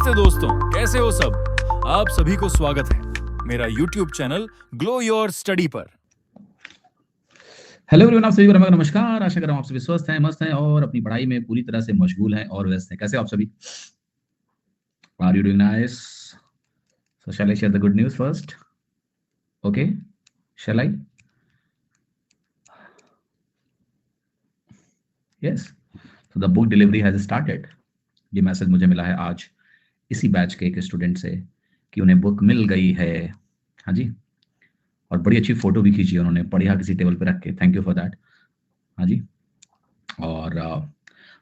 नमस्ते दोस्तों, कैसे हो सब। आप सभी को स्वागत है मेरा YouTube channel glow your study पर। हेलो एवरीवन, आप सभी को नमस्कार। आशा कर रहा हूं आप सभी स्वस्थ हैं, मस्त हैं और अपनी पढ़ाई में पूरी तरह से मशगूल हैं और व्यस्त हैं। कैसे हो आप सभी? Are you doing nice? So shall I share the good news first? Okay, shall I? Yes, so the book delivery has started. ये मैसेज मुझे मिला है आज इसी बैच के एक स्टूडेंट से कि उन्हें बुक मिल गई है। हाँ जी, और बड़ी अच्छी फोटो भी खींची उन्होंने, बढ़िया किसी टेबल पे रख के। Thank you for that. हाँ जी, और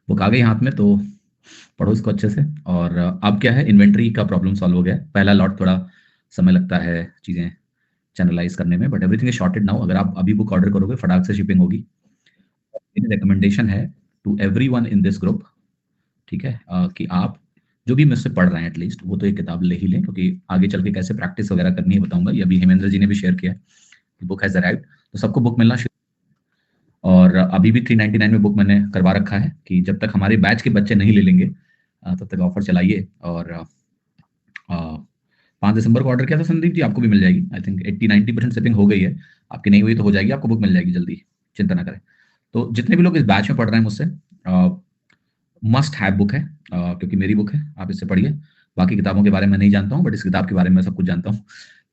बुक आ गई हाथ में तो पढ़ो इसको अच्छे से। और अब क्या है, इन्वेंट्री का प्रॉब्लम सॉल्व हो गया है। पहला लॉट थोड़ा समय लगता है चीज़ें चैनलाइज करने में, but everything is shorted now. अगर आप अभी बुक ऑर्डर करोगे फटाक से शिपिंग होगी। मेरी रिकमेंडेशन है to everyone in this group, ठीक है, कि आप जो भी मुझसे पढ़ रहे हैं एटलीस्ट वो तो एक किताब ले ही लें, क्योंकि आगे चल के कैसे प्रैक्टिस वगैरह करनी है बताऊंगा। ये अभी हेमेंद्र जी ने भी शेयर किया है कि बुक हैज अराइव्ड, तो सबको बुक मिलना शुरू। और अभी भी 399 में बुक मैंने करवा रखा है कि जब तक हमारे बैच के बच्चे नहीं ले लेंगे तब तक ऑफर चलाइए। और 5 दिसंबर को ऑर्डर किया था संदीप जी, आपको भी मिल जाएगी। आई थिंक 80-90% शिपिंग हो गई है, आपकी नहीं हुई तो हो जाएगी, आपको बुक मिल जाएगी जल्दी, चिंता ना करें। तो जितने भी लोग इस बैच में पढ़ रहे हैं मुझसे, मस्ट हैव बुक है, क्योंकि मेरी बुक है, आप इससे पढ़िए। बाकी किताबों के बारे में नहीं जानता हूँ, बट इस किताब के बारे में सब कुछ जानता हूँ।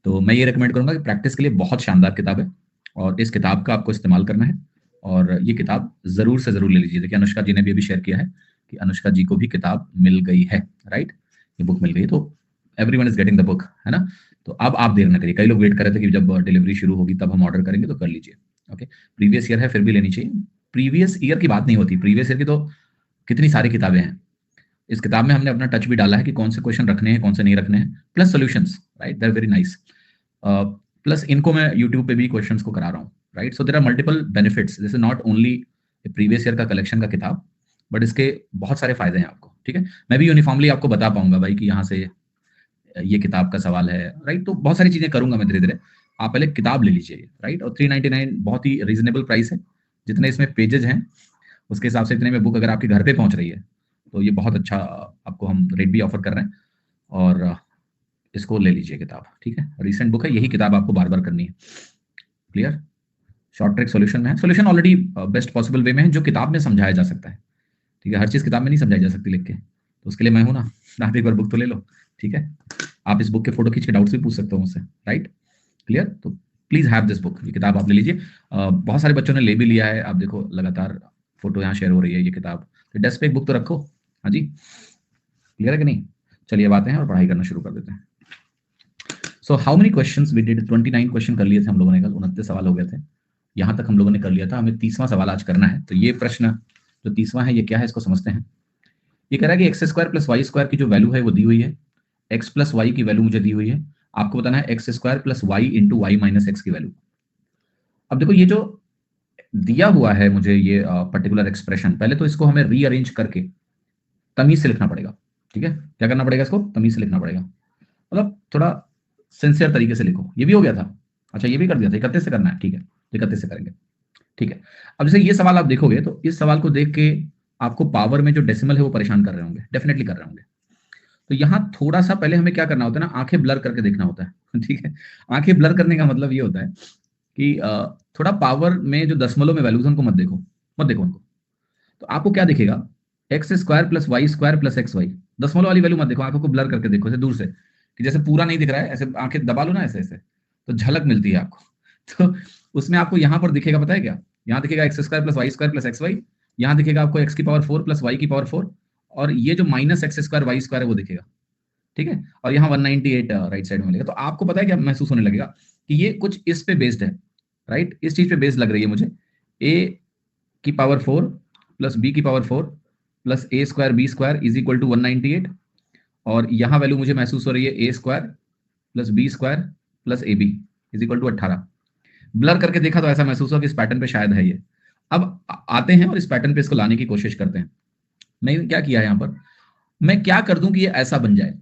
तो मैं ये रिकमेंड करूंगा कि प्रैक्टिस के लिए बहुत शानदार किताब है और इस किताब का आपको इस्तेमाल करना है। और ये किताब जरूर से जरूर ले लीजिए। देखिए अनुष्का जी ने भी अभी शेयर किया है कि अनुष्का जी को भी किताब मिल गई है, राइट, ये बुक मिल गई। तो everyone is getting the book, है ना। तो अब आप देर ना करिए। कई लोग वेट कर रहे थे कि जब डिलीवरी शुरू होगी तब हम ऑर्डर करेंगे, तो कर लीजिए। ओके, प्रीवियस ईयर है फिर भी लेनी चाहिए। प्रीवियस ईयर की बात नहीं होती, प्रीवियस ईयर की तो कितनी सारी किताबें हैं। इस किताब में हमने अपना टच भी डाला है कि कौन से क्वेश्चन रखने हैं, कौन से नहीं रखने हैं, plus solutions, right, they are very nice. Plus इनको मैं यूट्यूब पे भी क्वेश्चंस को करा रहा हूँ, right. So there are multiple benefits. This is not only previous year का कलेक्शन का किताब, बट इसके बहुत सारे फायदे हैं आपको, ठीक है। मैं भी यूनिफॉर्मली आपको बता पाऊंगा भाई कि यहाँ से ये किताब का सवाल है, राइट। तो बहुत सारी चीजें करूंगा मैं धीरे धीरे। आप पहले किताब ले लीजिए, राइट। और 399 बहुत ही रीजनेबल प्राइस है। जितने इसमें पेजेज हैं उसके हिसाब से इतने में बुक अगर आपके घर पे पहुंच रही है तो ये बहुत अच्छा आपको हम रेट भी ऑफर कर रहे हैं। और इसको ले लीजिए किताब, ठीक है। रिसेंट बुक है, यही किताब आपको बार बार करनी है। क्लियर? शॉर्ट ट्रिक सॉल्यूशन में है। Solution already best possible way में है जो किताब में समझाया जा सकता है, ठीक है। हर चीज किताब में नहीं समझाई जा सकती लिख के, तो उसके लिए मैं हूं ना। आप एक बार बुक तो ले लो, ठीक है। आप इस बुक के फोटो खींच के डाउट्स भी पूछ सकते हो मुझसे, राइट। क्लियर? तो प्लीज हैव दिस बुक, ये किताब आप ले लीजिए। बहुत सारे बच्चों ने ले भी लिया है, आप देखो लगातार फोटो यहाँ शेयर हो रही है। ये किताब तो डेस्क पे एक बुक तो रखो। हाँ जी, क्लियर है कि नहीं? चलिए अब आते हैं और पढ़ाई करना शुरू कर देते हैं। So how many questions we did? 29 question कर लिए थे हम लोगों ने कल, 29 सवाल हो गए थे। यहाँ तक हम लोगों ने कर लिया था, हमें 30वां सवाल आज करना है। तो ये प्रश्न जो 30वां है ये क्या है, इसको समझते हैं। ये कह रहा है कि X square plus Y square की जो वैल्यू है वो दी हुई है। एक्स प्लस वाई की वैल्यू मुझे दी हुई है, आपको बताना है X square plus Y into Y minus X की वैल्यू। अब देखो ये जो दिया हुआ है मुझे ये पर्टिकुलर एक्सप्रेशन, पहले तो इसको हमें रीअरेंज करके तमीज से लिखना पड़ेगा, ठीक है। क्या करना पड़ेगा? इसको तमीज से लिखना पड़ेगा, मतलब थोड़ा सिंसियर तरीके से लिखो। ये भी हो गया था, अच्छा ये भी कर दिया था। 31 से करना है, ठीक है, 31 से करेंगे, ठीक है। अब जैसे ये सवाल आप देखोगे तो इस सवाल को देख के आपको पावर में जो डेसिमल है वो परेशान कर रहे होंगे, डेफिनेटली कर रहे होंगे। तो यहाँ थोड़ा सा पहले हमें क्या करना होता है ना, आंखें ब्लर करके देखना होता है ठीक है। आंखें ब्लर करने का मतलब ये होता है कि थोड़ा पावर में जो दशमलव में वैल्यूज उनको मत देखो, मत देखो उनको। तो आपको क्या दिखेगा? X square plus Y square plus x Y. दशमलव वाली वैल्यू मत देखो, आंखों को ब्लर करके देखो ऐसे दूर से, कि जैसे पूरा नहीं दिख रहा है, ऐसे आंखें दबा लो ना ऐसे ऐसे, तो झलक मिलती है आपको तो उसमें आपको यहाँ पर दिखेगा, पता है क्या? यहाँ दिखेगा X square plus Y square plus x Y. यहाँ दिखेगा आपको एक्स की पावर 4 प्लस वाई की पावर 4, और ये जो minus X square Y square है वो दिखेगा, ठीक है। और यहाँ 198 राइट साइड में मिलेगा। तो आपको पता है क्या महसूस होने लगेगा कि ये कुछ इस पे बेस्ड है, राइट, इस चीज पे बेस्ड लग रही है मुझे। ए की पावर 4 प्लस बी की power 4 plus A square B square is equal to 198, और यहाँ वैल्यू मुझे महसूस हो रही है A square plus B square plus A B is equal to 18। Blur करके देखा तो ऐसा महसूस हुआ कि इस पैटर्न पे शायद है ये। अब आते हैं और इस पैटर्न पे इसको लाने की कोशिश करते हैं। मैंने क्या किया है यहाँ पर, मैं क्या कर दूं कि ये ऐसा बन जाए।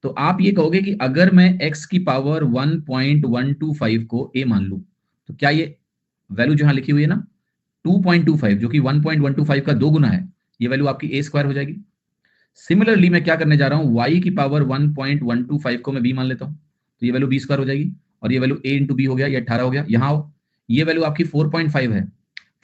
तो आप ये कहोगे कि अगर मैं x की पावर 1.125 को a मान लूं, तो क्या ये वैल्यू जो यहां लिखी हुई है ना 2.25, जो कि 1.125 का 2 गुना है, ये वैल्यू आपकी a स्क्वायर हो जाएगी। सिमिलरली मैं क्या करने जा रहा हूँ, y की पावर 1.125 को मैं b मान लेता हूँ, तो ये वैल्यू b स्क्वायर हो जाएगी, और ये वैल्यू a इंटू बी हो गया, ये 18 हो गया। यहाँ आओ, ये वैल्यू आपकी 4.5 है।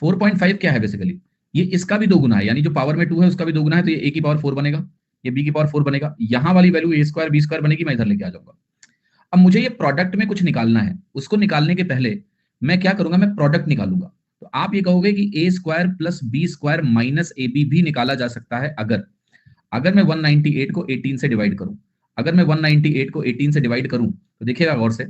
4.5 क्या है बेसिकली, ये इसका भी 2 गुना है, यानी जो पावर में 2 है उसका भी 2 गुना है, तो ये a की पावर 4 बनेगा, ये b की पावर 4 बनेगा। यहाँ वाली value a square b square बनेगी, मैं इधर लेके आ जाऊंगा। अब मुझे ये प्रोडक्ट में कुछ निकालना है, उसको निकालने के पहले मैं क्या करूंगा, मैं प्रोडक्ट निकालूंगा। तो आप ये कहोगे कि a square plus B square minus A B भी निकाला जा सकता है, अगर मैं 198 को 18 से डिवाइड करूं। अगर मैं 198 को 18 से डिवाइड करूं तो देखिएगा गौर से,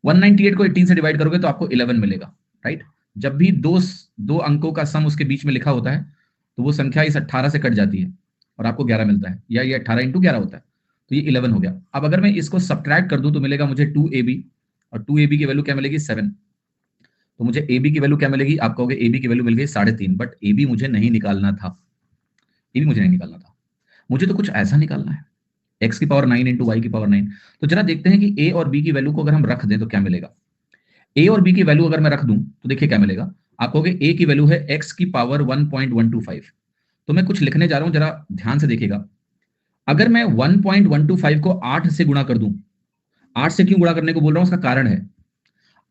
198 को 18 से डिवाइड करोगे तो आपको 11 मिलेगा, राइट। जब भी दो अंकों का सम उसके बीच में लिखा होता है तो वो संख्या इस 18 से कट जाती है और आपको 11 मिलता है, या ये 18 इंटू 11 होता है, तो ये 11 हो गया। अब अगर मैं इसको सब्ट्रैक्ट कर दूं तो मिलेगा मुझे 2ab, और 2ab की वैल्यू क्या मिलेगी, 7। तो मुझे ab की वैल्यू क्या मिलेगी, आप कहोगे ab की वैल्यू मिल गई 3.5, बट ab मुझे नहीं निकालना था, ab मुझे नहीं निकालना था, मुझे तो कुछ ऐसा निकालना है, x की पावर 9 इंटू वाई की पावर 9। तो जरा देखते हैं कि a और b की वैल्यू को अगर हम रख दें तो क्या मिलेगा। a और b की वैल्यू अगर मैं रख दूं तो देखिए क्या मिलेगा, आप कहोगे a की वैल्यू है x की पावर 1.125। तो मैं कुछ लिखने जा रहा हूं, जरा ध्यान से देखिएगा। अगर मैं 1.125 को 8 से गुणा कर दूं, 8 से क्यों गुणा करने को बोल रहा हूं, उसका कारण है।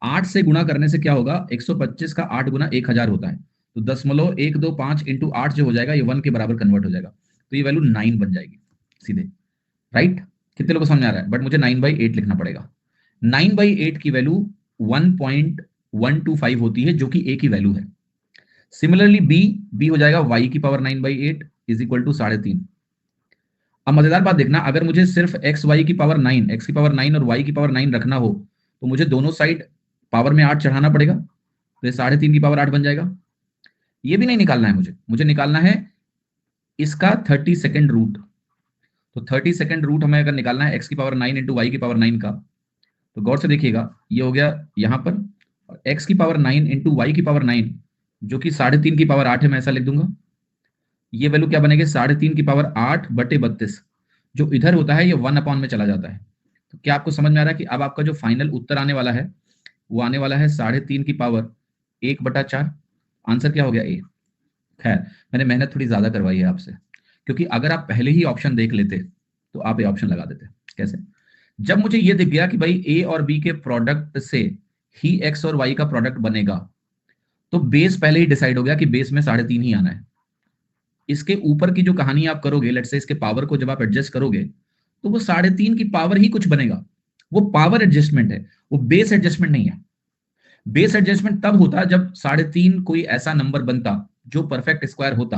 8 से गुणा करने से क्या होगा, 125 का 8 गुना 1000 होता है, तो 0.125 इंटू 8 जो हो जाएगा ये 1 के बराबर कन्वर्ट हो जाएगा, तो ये वैल्यू 9 बन जाएगी सीधे, राइट। कितने लोगों को समझ आ रहा है, बट मुझे 9/8 लिखना पड़ेगा। 9/8 की वैल्यू 1.125 होती है, जो कि a की वैल्यू है। सिमिलरली b हो जाएगा y की पावर 9/8 इज इक्वल टू 3.5। अब मजेदार बात देखना, अगर मुझे सिर्फ x की पावर 9 और y की पावर 9 रखना हो तो मुझे दोनों साइड पावर में 8 चढ़ाना पड़ेगा, तो ये 3.5 की पावर 8 बन जाएगा। ये भी नहीं निकालना है मुझे निकालना है इसका 32nd रूट। तो 32nd रूट हमें अगर निकालना है x की पावर 9 इंटू वाई की पावर 9 का, तो गौर से देखिएगा, ये हो गया यहाँ पर, और x की पावर 9 इंटू वाई की पावर 9 जो कि 3.5 की पावर 8 है, मैं ऐसा लिख दूंगा। ये वैल्यू क्या बनेगी, 3.5 की पावर 8/32, जो इधर होता है ये 1 में चला जाता है। तो क्या आपको समझ में आ रहा है कि अब आपका जो फाइनल उत्तर आने वाला है वो आने वाला है 3.5 की पावर 1/4। आंसर क्या हो गया, ए। खैर, मैंने मेहनत थोड़ी ज्यादा करवाई है आपसे, क्योंकि अगर आप पहले ही ऑप्शन देख लेते तो आप ये ऑप्शन लगा देते। कैसे, जब मुझे ये दिख गया कि भाई ए और बी के प्रोडक्ट से ही एक्स और वाई का प्रोडक्ट बनेगा, तो बेस पहले ही डिसाइड हो गया कि बेस में 3.5 ही आना है। इसके ऊपर की जो कहानी आप करोगे, लेट्स से इसके पावर को जब आप एडजस्ट करोगे तो वो 3.5 की पावर ही कुछ बनेगा। वो पावर एडजस्टमेंट है, वो बेस एडजस्टमेंट नहीं है। बेस एडजस्टमेंट तब होता जब 3.5 कोई ऐसा नंबर बनता जो परफेक्ट स्क्वायर होता,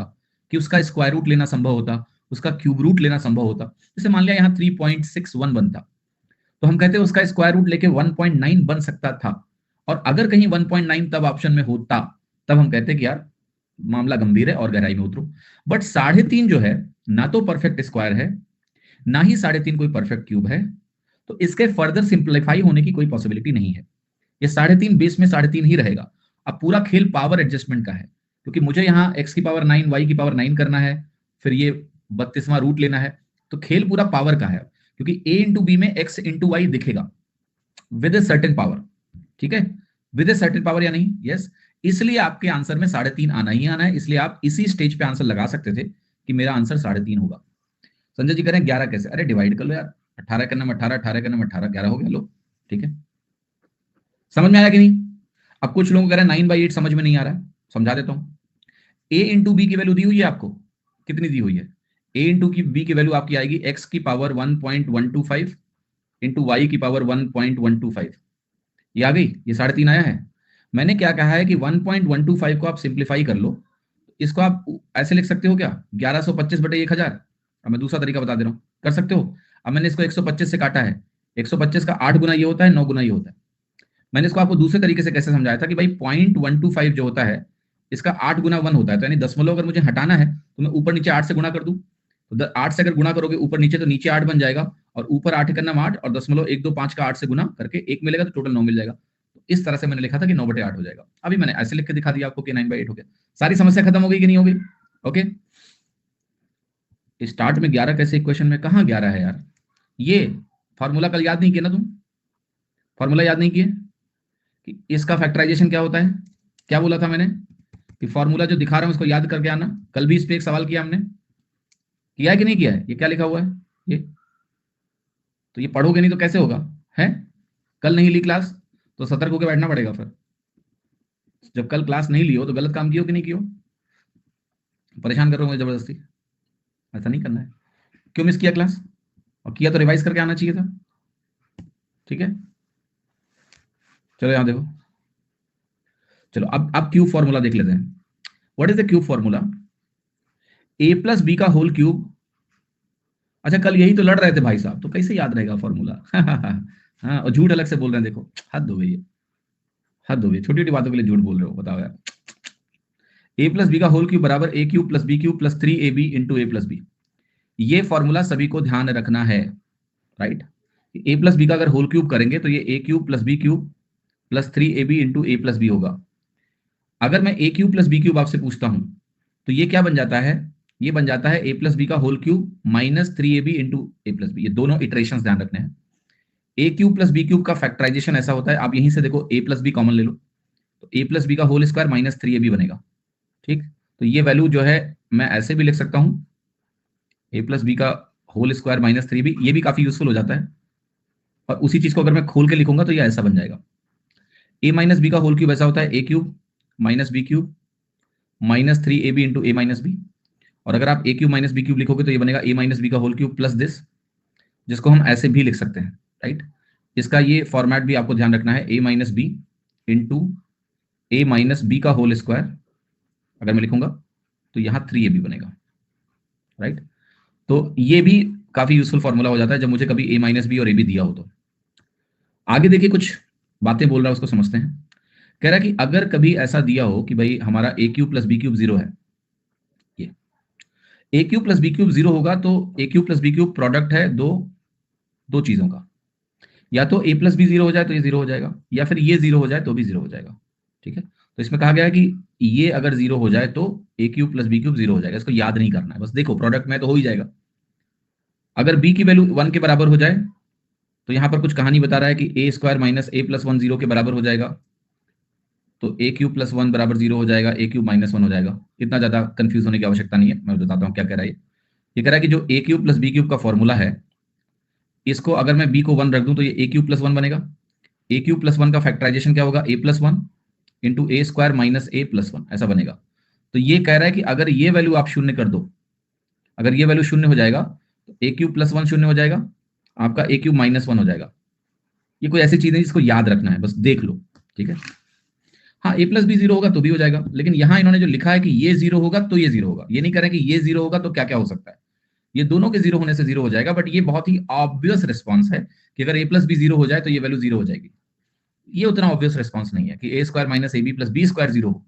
कि उसका स्क्वायर रूट लेना संभव होता, उसका क्यूब रूट लेना संभव होता। जैसे मान लिया यहाँ 3.61 बनता, तो हम कहते हैं उसका स्क्वायर रूट लेके 1.9 बन सकता था। और अगर कहीं 1.9 तब ऑप्शन में होता, तब हम कहते कि यार मामला गंभीर है और गहराई में उतरो। बट 3.5 जो है ना तो परफेक्ट स्क्वायर है, ना ही 3.5 कोई परफेक्ट क्यूब है, तो इसके फर्दर सिंप्लीफाई होने की कोई पॉसिबिलिटी नहीं है। ये 3.5 बेस में 3.5 ही रहेगा। अब पूरा खेल पावर एडजस्टमेंट का है, क्योंकि मुझे यहाँ x की पावर 9 y की पावर 9 करना है, फिर ये 32वां रूट लेना है, तो खेल पूरा पावर का है, क्योंकि a इंटू बी में x इंटू वाई दिखेगा विद ए सर्टेन पावर। ठीक है, विद ए सर्टेन पावर या नहीं, यस। इसलिए आपके आंसर में 3.5 आना ही आना है, इसलिए आप इसी स्टेज पे आंसर लगा सकते थे कि मेरा आंसर 3.5 होगा। संजय जी कह रहे हैं 11 कैसे, अरे डिवाइड कर लो यार, 18 करने में 18, 18 करने में 18, 11 हो गया। लो ठीक है, समझ में आया कि नहीं। अब कुछ लोगों को कह रहे हैं 9/8 समझ में नहीं आ रहा है, समझा देता हूं। a इंटू बी की वैल्यू दी हुई है आपको, कितनी दी हुई है, a इंटू की बी की वैल्यू आपकी आएगी x की पावर 1.125 इंटू वाई की पावर 1.125। ये आ गई, ये 3.5 आया है। मैंने क्या कहा है कि 1.125 को आप सिंप्लीफाई कर लो, इसको आप ऐसे लिख सकते हो क्या, 1125/1000। अब मैं दूसरा तरीका बता दे रहा हूं, कर सकते हो। अब मैंने इसको 125 से काटा है, 125 का 8 गुना ये होता है, 9 गुना ये होता है। मैंने इसको आपको दूसरे तरीके से कैसे समझाया था कि भाई 0.125 जो होता है इसका 8 गुना 1 होता है, तो यानी दशमलव अगर मुझे हटाना है तो मैं ऊपर नीचे 8 से गुणा कर दूं, तो 8 से अगर गुणा करोगे ऊपर नीचे तो नीचे 8 बन जाएगा, और ऊपर 8 करना 8 और 0.125 का 8 से गुना करके 1 मिलेगा, तो टोटल 9 मिल जाएगा। तो इस तरह से मैंने लिखा था कि 9/8 हो जाएगा। अभी मैंने ऐसे लिख के दिखा दिया आपको कि 9/8 हो गया। सारी समस्या खत्म हो गई कि नहीं हो गई। ओके, स्टार्ट में 11 कैसे इक्वेशन में, कहाँ 11 है यार, ये फॉर्मूला कल याद नहीं किया ना तुम, फॉर्मूला याद नहीं किए कि इसका फैक्टराइजेशन क्या होता है। क्या बोला था मैंने कि फॉर्मूला जो दिखा रहा हूं उसको याद करके आना। कल भी इस पे एक सवाल किया हमने किया है कि नहीं किया है? ये क्या लिखा हुआ है ये? तो ये पढ़ोगे नहीं तो कैसे होगा? है कल नहीं ली क्लास तो सतर्क होकर बैठना पड़ेगा। फिर जब कल क्लास नहीं ली हो तो गलत काम किया हो कि नहीं किया हो? परेशान कर रहे हो मुझे जबरदस्ती, ऐसा नहीं करना है। क्यों मिस किया क्लास? और किया तो रिवाइज करके आना चाहिए था। ठीक है, चलो यहां देखो। चलो अब क्यूब फॉर्मूला देख लेते हैं। What is the cube formula? A plus B का होल क्यूब। अच्छा कल यही तो लड़ रहे थे भाई साहब, तो कैसे याद रहेगा फॉर्मूला? हाँ, और झूठ अलग से बोल रहे हैं, देखो हद हो गई है, हद हो गई, छोटी छोटी बातों के लिए झूठ बोल रहे हो, बताओ यार। ए प्लस बी का होल क्यूब बराबर A cube plus B cube plus 3ab into A plus B. ये फॉर्मूला सभी को ध्यान रखना है, राइट? ए प्लस बी का अगर होल क्यूब करेंगे तो ये A cube plus B cube plus 3ab into A plus B होगा। अगर मैं A cube plus B cube आपसे पूछता हूं तो ये क्या बन जाता है? ये बन जाता है ए प्लस बी का whole cube minus 3ab into A plus B. ये दोनों इटरेशन ध्यान रखने हैं। A cube plus B cube का फैक्टराइजेशन ऐसा होता है, आप यहीं से देखो, ए प्लस बी कॉमन ले लो तो ए प्लस बी का होल स्क्वायर माइनस 3ab बनेगा। ठीक, तो ये वैल्यू जो है मैं ऐसे भी लिख सकता हूं, ए प्लस बी का होल स्क्वायर माइनस 3ab। ये भी काफी यूजफुल हो जाता है। और उसी चीज को अगर मैं खोल के लिखूंगा तो ये ऐसा बन जाएगा, ए माइनस बी का होल क्यूब ऐसा होता है A cube minus B cube minus 3ab into A minus B. और अगर आप A cube minus B cube लिखोगे तो ये बनेगा ए माइनस बी का होल क्यूब प्लस दिस, जिसको हम ऐसे भी लिख सकते हैं, राइट? इसका ये फॉर्मेट भी आपको ध्यान रखना है, A minus b into A minus B का होल स्क्वायर। अगर मैं लिखूंगा तो यहां 3ab बनेगा, राइट? तो ये भी काफी यूजफुल फॉर्मूला हो जाता है जब मुझे कभी ए माइनस बी और ए बी दिया हो तो। आगे देखिए, कुछ बातें बोल रहा है उसको समझते हैं। कह रहा है कि अगर कभी ऐसा दिया हो कि भाई हमारा A cube plus B cube zero है, ये A cube plus B cube zero होगा तो A cube plus B cube product है दो दो चीजों का, या तो ए प्लस बी जीरो हो जाए तो ये जीरो हो जाएगा, या फिर ये जीरो हो जाए तो भी जीरो हो जाएगा। ठीक है, तो इसमें कहा गया है कि ये अगर जीरो हो जाए तो A cube plus B cube zero हो जाएगा। इसको याद नहीं करना है, बस देखो प्रोडक्ट में तो हो ही जाएगा। अगर बी की वैल्यू 1 के बराबर हो जाए तो यहां पर कुछ कहानी बता रहा है कि A square minus A plus 1 zero के बराबर हो जाएगा, तो ए क्यूब प्लस 1 बराबर जीरो हो जाएगा, ए क्यूब माइनस 1 हो जाएगा। इतना ज्यादा कंफ्यूज होने की आवश्यकता नहीं है, मैं बताता हूं क्या कह रहा है ये कह रहा है कि जो ए क्यूब प्लस बी क्यूब का फॉर्मूला है, इसको अगर मैं बी को 1 रख दूं तो ये ए क्यूब प्लस 1 बनेगा। ए क्यूब प्लस 1 का फैक्टराइजेशन क्या होगा? ए प्लस 1 इंटू ए स्क्वायर माइनस ए प्लस 1, ऐसा बनेगा। तो ये कह रहा है कि अगर ये वैल्यू आप शून्य कर दो, अगर ये वैल्यू शून्य हो जाएगा तो ए क्यूब प्लस 1 शून्य हो जाएगा, आपका ए क्यूब माइनस 1 हो जाएगा। ये कोई ऐसी चीज नहीं जिसको याद रखना है, बस देख लो, ठीक है? हाँ, ए प्लस बी जीरो होगा तो भी हो जाएगा, लेकिन यहां इन्होंने जो लिखा है कि ये जीरो होगा तो ये जीरो होगा, ये नहीं कह रहे कि ये जीरो होगा तो क्या क्या हो सकता है। ये दोनों के जीरो होने से जीरो हो जाएगा, बट ये बहुत ही ऑब्वियस रिस्पॉन्स है कि अगर ए प्लस बी जीरो हो जाए तो ये वैल्यू जीरो हो जाएगी। ये उतना ऑब्वियस रिस्पॉन्स नहीं है कि A square minus A B plus B square zero हो,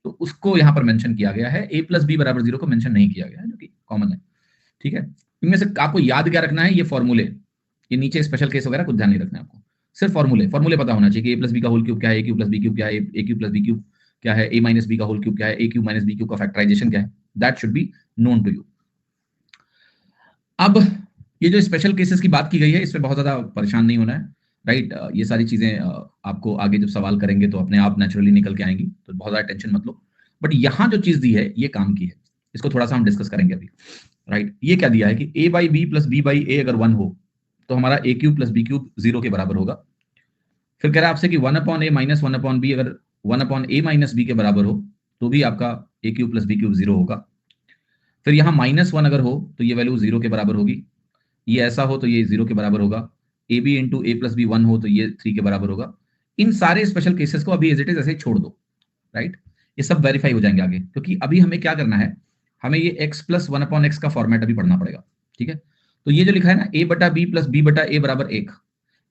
तो उसको यहां पर मेंशन किया गया है। ए प्लस बी बराबर जीरो को मेंशन नहीं किया गया है, जो कि कॉमन है। ठीक है, इनमें से आपको याद क्या रखना है? ये फॉर्मूले, ये नीचे स्पेशल केस वगैरह कुछ ध्यान नहीं रखना है आपको, सिर्फ फॉर्मूले फॉर्मूले पता होना चाहिए कि ए प्लस बी का होल क्यूब क्या है, A cube plus B cube क्या है, A cube plus B cube क्या है, ए माइनस बी का होल क्यूब क्या है, A cube minus B cube का फैक्टराइजेशन क्या है, that should be known to you. अब ये जो स्पेशल केसेस की बात की गई है, इसमें बहुत ज्यादा परेशान नहीं होना है, राइट? ये सारी चीजें आपको आगे जब सवाल करेंगे तो अपने आप नेचुरली निकल के आएंगी, तो बहुत ज्यादा टेंशन मत लो। बट यहाँ जो चीज दी है ये काम की है, इसको थोड़ा सा हम डिस्कस करेंगे अभी, राइट? ये क्या दिया है कि a by B plus B by A अगर 1 हो तो हमारा A cube plus B cube zero के बराबर होगा। फिर कह रहा है आपसे कि 1 अपॉन ए माइनस 1 अपॉन बी अगर 1 अपॉन ए माइनस बी के बराबर हो तो भी आपका A cube plus B cube zero होगा। फिर यहाँ -1 अगर हो तो ये वैल्यू जीरो के बराबर होगी, ये ऐसा हो तो ये जीरो के बराबर होगा, A B into A plus B 1 हो तो ये 3 के बराबर होगा। इन सारे स्पेशल केसेस को अभी एज इट इज ऐसे ही छोड़ दो, राइट? ये सब वेरीफाई हो जाएंगे आगे, क्योंकि अभी हमें क्या करना है, हमें ये x प्लस 1 अपॉन एक्स का फॉर्मेट अभी पढ़ना पड़ेगा। ठीक है, तो ये जो लिखा है ना a बटा बी प्लस बी बटा ए बराबर 1,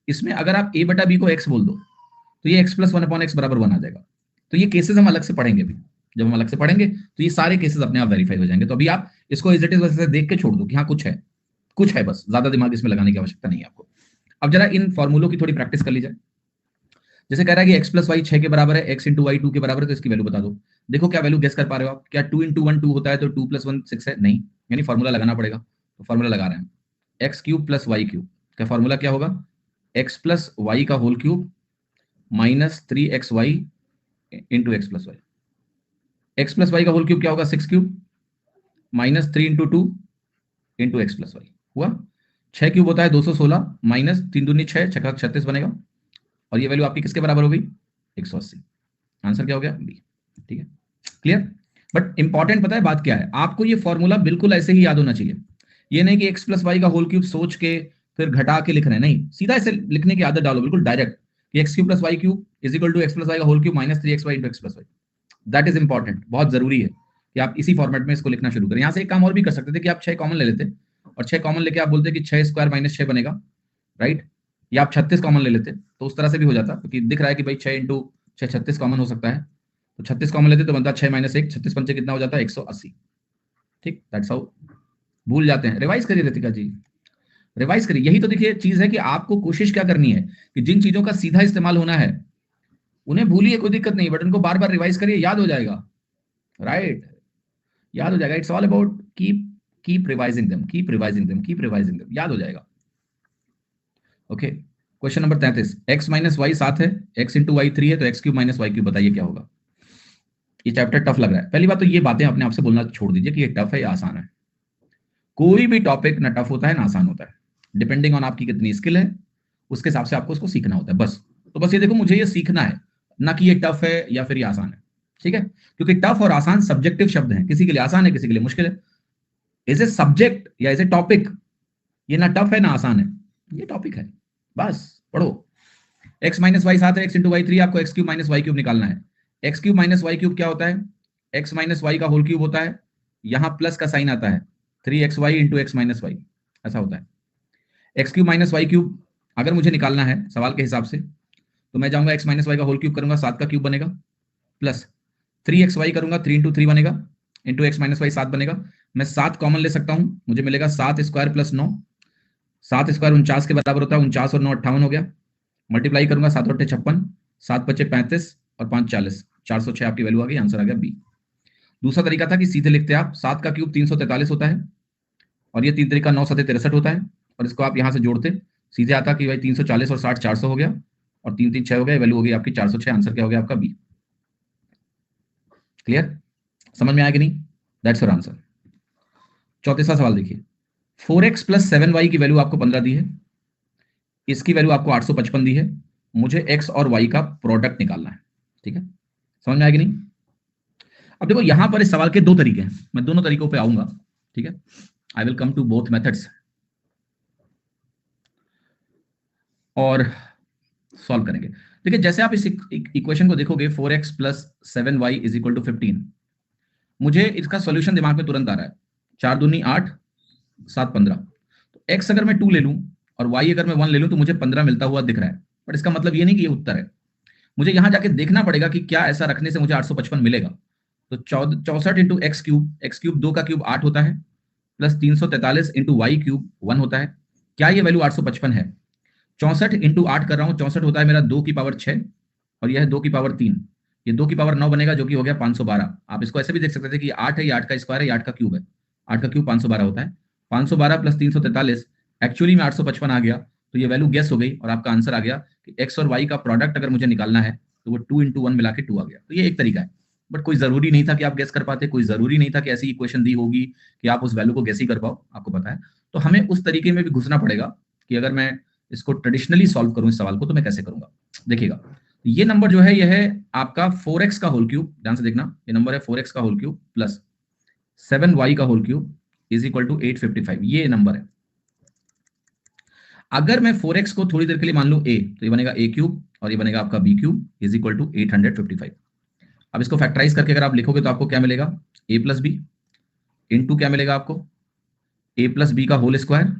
इसमें अगर आप a बटा बी को x बोल दो तो ये x प्लस 1 अपॉन एक्स बराबर 1 आ जाएगा। तो ये केसेस हम अलग से पढ़ेंगे अभी, जब हम अलग से पढ़ेंगे तो ये सारे केसेस अपने आप वेरीफाई हो जाएंगे। तो अभी आप इसको एज इट इज वैसे देख के छोड़ दो कि हाँ कुछ है, बस ज्यादा दिमाग इसमें लगाने की आवश्यकता नहीं है आपको। अब जरा इन फॉर्मूलों की थोड़ी प्रैक्टिस कर ली जाए। जैसे कह रहा है कि x प्लस वाई 6 के बराबर है, x इंटू वाई 2 के बराबर है, तो इसकी वैल्यू बता दो। देखो क्या वैल्यू गेस कर पा रहे हो आप? क्या 2 इंटू 1 2 होता है तो 2 प्लस 1 6 है? नहीं, यानी फॉर्मूला लगाना पड़ेगा। तो फॉर्मूला लगा रहे हैं, X cube plus Y cube का फॉर्मूला क्या होगा? एक्स प्लस वाई का whole cube minus 3xy into X plus Y. X plus Y का होल क्यूब क्या होगा? 6 cube minus 3 into 2 into X plus Y हुआ। 6 क्यूब होता है 216 माइनस 3 दूनी 6, 6 36 बनेगा, और ये वैल्यू आपकी किसके बराबर हो गई? 180। आंसर क्या हो गया? बी। ठीक है, क्लियर। बट इंपॉर्टेंट पता है बात क्या है, आपको ये फॉर्मूला बिल्कुल ऐसे ही याद होना चाहिए। ये नहीं कि एक्स प्लस वाई का होल क्यूब सोच के फिर घटा के लिख रहे हैं, नहीं, सीधा ऐसे लिखने की आदत डालो, बिल्कुल डायरेक्ट, कि X cube plus Y cube is equal to X plus Y का whole cube minus 3xy into X plus Y. That is important, बहुत जरूरी है कि आप इसी फॉर्मेट में इसको लिखना शुरू करें। यहां से एक काम और भी कर सकते थे कि आप 6 कॉमन ले लेते, और 6 कॉमन लेके आप बोलते कि 6 स्क्वायर माइनस 6 बनेगा, राइट। या आप 36 कॉमन ले लेते, तो उस तरह से भी हो जाता, क्योंकि दिख रहा है कि भाई 6 इंटू 6 36 कॉमन हो सकता है, तो 36 कॉमन लेते तो बनता 6 माइनस 1, 36 पंचे कितना हो जाता है? 180। ठीक, दैट्स हाउ। भूल जाते हैं, रिवाइज करिए रितिका जी, रिवाइज करिए। यही तो देखिए चीज है कि आपको कोशिश क्या करनी है कि जिन चीजों का सीधा इस्तेमाल होना है उन्हें भूलिए, कोई दिक्कत नहीं, बट उनको बार बार रिवाइज करिए, याद हो जाएगा, राइट, याद हो जाएगा। It's all about keep revising them, keep revising them, keep revising them, याद हो जाएगा। Okay, question number 33, X minus Y 7 है, एक्स इंटू वाई 3 है, तो X cube minus Y cube बताइए क्या होगा। ये चैप्टर टफ लग रहा है। पहली बात तो ये बातें अपने आप से बोलना छोड़ दीजिए कि ये टफ है या आसान है। कोई भी टॉपिक ना टफ होता है ना आसान होता है, डिपेंडिंग ऑन आपकी कितनी स्किल है, उसके हिसाब से आपको उसको सीखना होता है, बस। तो बस ये देखो, मुझे ये सीखना है, ना कि ये टफ है या फिर ये आसान है, ठीक है। क्योंकि टफ और आसान सब्जेक्टिव शब्द हैं, किसी के लिए आसान है, किसी के लिए मुश्किल है। इज ए सब्जेक्ट या इज ए टॉपिक, ये ना टफ है ना आसान है, ये टॉपिक है, बस पढ़ो। एक्स माइनस वाई 7 है, एक्स इंटू वाई 3, आपको X cube minus Y cube निकालना है। X cube minus Y cube क्या होता है? एक्स माइनस वाई का होल क्यूब होता है, यहां प्लस का साइन आता है, 3xy into X minus Y, ऐसा होता है। X cube minus Y cube अगर मुझे निकालना है सवाल के हिसाब से, तो मैं जाऊंगा एक्स माइनस वाई का होल क्यूब करूंगा, 7 का क्यूब बनेगा, प्लस 3xy करूंगा, 3 इंटू 3 बनेगा, इंटू एक्स माइनस वाई 7 बनेगा। मैं 7 कॉमन ले सकता हूं, मुझे मिलेगा 7 स्क्वायर प्लस 9, 7 स्क्वायर 49 के बराबर होता है, 49 और 9 58 हो गया। मल्टीप्लाई करूंगा, 7 और 56, 7 पचे 35 और 5 40, 406 आपकी वैल्यू आ गई, आंसर आ गया बी। दूसरा तरीका था कि सीधे लिखते आप, 7 का क्यूब 343 होता है, और ये 3 तरीका 9 7 63 होता है, और इसको आप यहां से जोड़ते, सीधे आता कि भाई 340 और 60 400 हो गया, और 3 3 6 हो गया, वैल्यू हो गई आपकी 406, आंसर क्या हो गया आपका बी। क्लियर, समझ में आया कि नहीं? That's your answer. 34वां सवाल देखिए, 4x प्लस 7y की वैल्यू आपको 15 दी है, इसकी वैल्यू आपको 855 दी है, मुझे x और y का प्रोडक्ट निकालना है, ठीक है। समझ में आया कि नहीं? अब देखो यहां पर इस सवाल के दो तरीके हैं, मैं दोनों तरीकों पे आऊंगा, ठीक है। I will come to both methods और सॉल्व करेंगे। देखिए जैसे आप इस इक्वेशन को देखोगे, 4x plus 7y is equal to 15, मुझे इसका सॉल्यूशन दिमाग में तुरंत आ रहा है, 4 दूनी 8, 7 15, तो x अगर मैं 2 ले लूं और y अगर मैं 1 ले लूं तो मुझे 15 मिलता हुआ दिख रहा है, बट इसका मतलब ये नहीं कि ये उत्तर है। मुझे यहां जाके देखना पड़ेगा कि क्या ऐसा रखने से मुझे 855 मिलेगा। तो 64 इंटू एक्स क्यूब 2 का क्यूब 8 होता है, प्लस 343 इंटू वाई क्यूब 1 होता है, क्या ये वैल्यू 855 है? 64 इंटू 8 कर रहा हूं, 64 होता है मेरा 2 की पावर 6, और यह है 2 की पावर 3, ये 2 की पावर 9 बनेगा, जो कि हो गया 512। आप इसको ऐसे भी देख सकते थे कि 8 है, ये 8 का स्क्वायर है, ये 8 का क्यूब है, 8 का क्यूब 512 होता है, 512 प्लस 343 एक्चुअली में 855 आ गया। तो ये वैल्यू गेस हो गई और आपका आंसर आ गया कि एक्स और वाई का प्रोडक्ट अगर मुझे निकालना है तो वो 2 इंटू 1 मिला के 2 आ गया। तो ये एक तरीका है, बट कोई जरूरी नहीं था कि आप गेस कर पाते, कोई जरूरी नहीं था कि ऐसी इक्वेशन दी होगी कि आप उस वैल्यू को गेस ही कर पाओ, आपको पता है। तो हमें उस तरीके में भी घुसना पड़ेगा कि अगर मैं इसको ट्रेडिशनली सॉल्व करूं इस सवाल को, तो मैं कैसे करूंगा। देखिएगा, ये नंबर जो है यह है आपका 4x का होल क्यूब, ध्यान से देखना, ये नंबर है 4x का होल क्यूब प्लस 7y का whole cube is equal to 855, ये नंबर है। अगर मैं 4x को थोड़ी देर के लिए मान लूं a, तो ये बनेगा a क्यूब और ये बनेगा आपका b cube is equal to 855। अब इसको फैक्टराइज करके अगर आप लिखोगे तो आपको क्या मिलेगा? a प्लस बी इंटू क्या मिलेगा आपको? a प्लस बी का होल स्क्वायर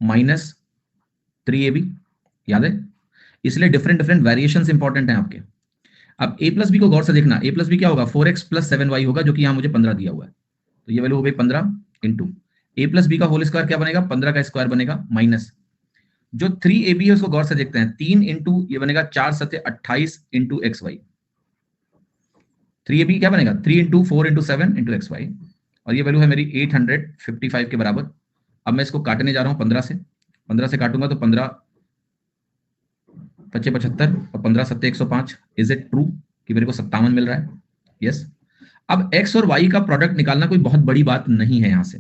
माइनस 3ab, याद है? इसलिए डिफरेंट डिफरेंट वेरिएशंस इंपॉर्टेंट हैं आपके। अब a प्लस बी को गौर से देखना, a प्लस बी क्या होगा? 4x प्लस 7y होगा, जो कि यहां मुझे 15 दिया हुआ है, तो ये वैल्यू हो गई 15 इंटू a प्लस बी का होल स्क्वायर क्या बनेगा? 15 का स्क्वायर बनेगा, माइनस जो 3ab है उसको गौर से देखते हैं, 3 इंटू ये बनेगा 4 सत्ते 28 इंटू एक्स वाई, 3ab क्या बनेगा? 3 into 4 into 7 into x y, और ये वैल्यू है मेरी 855 के बराबर। अब मैं इसको काटने जा रहा हूं 15 से काटूंगा तो 15 पच्चे 75 और 15 सत्ते 105। इज इट ट्रू कि मेरे को 57 मिल रहा है? यस। अब x और y का प्रोडक्ट निकालना कोई बहुत बड़ी बात नहीं है यहां से,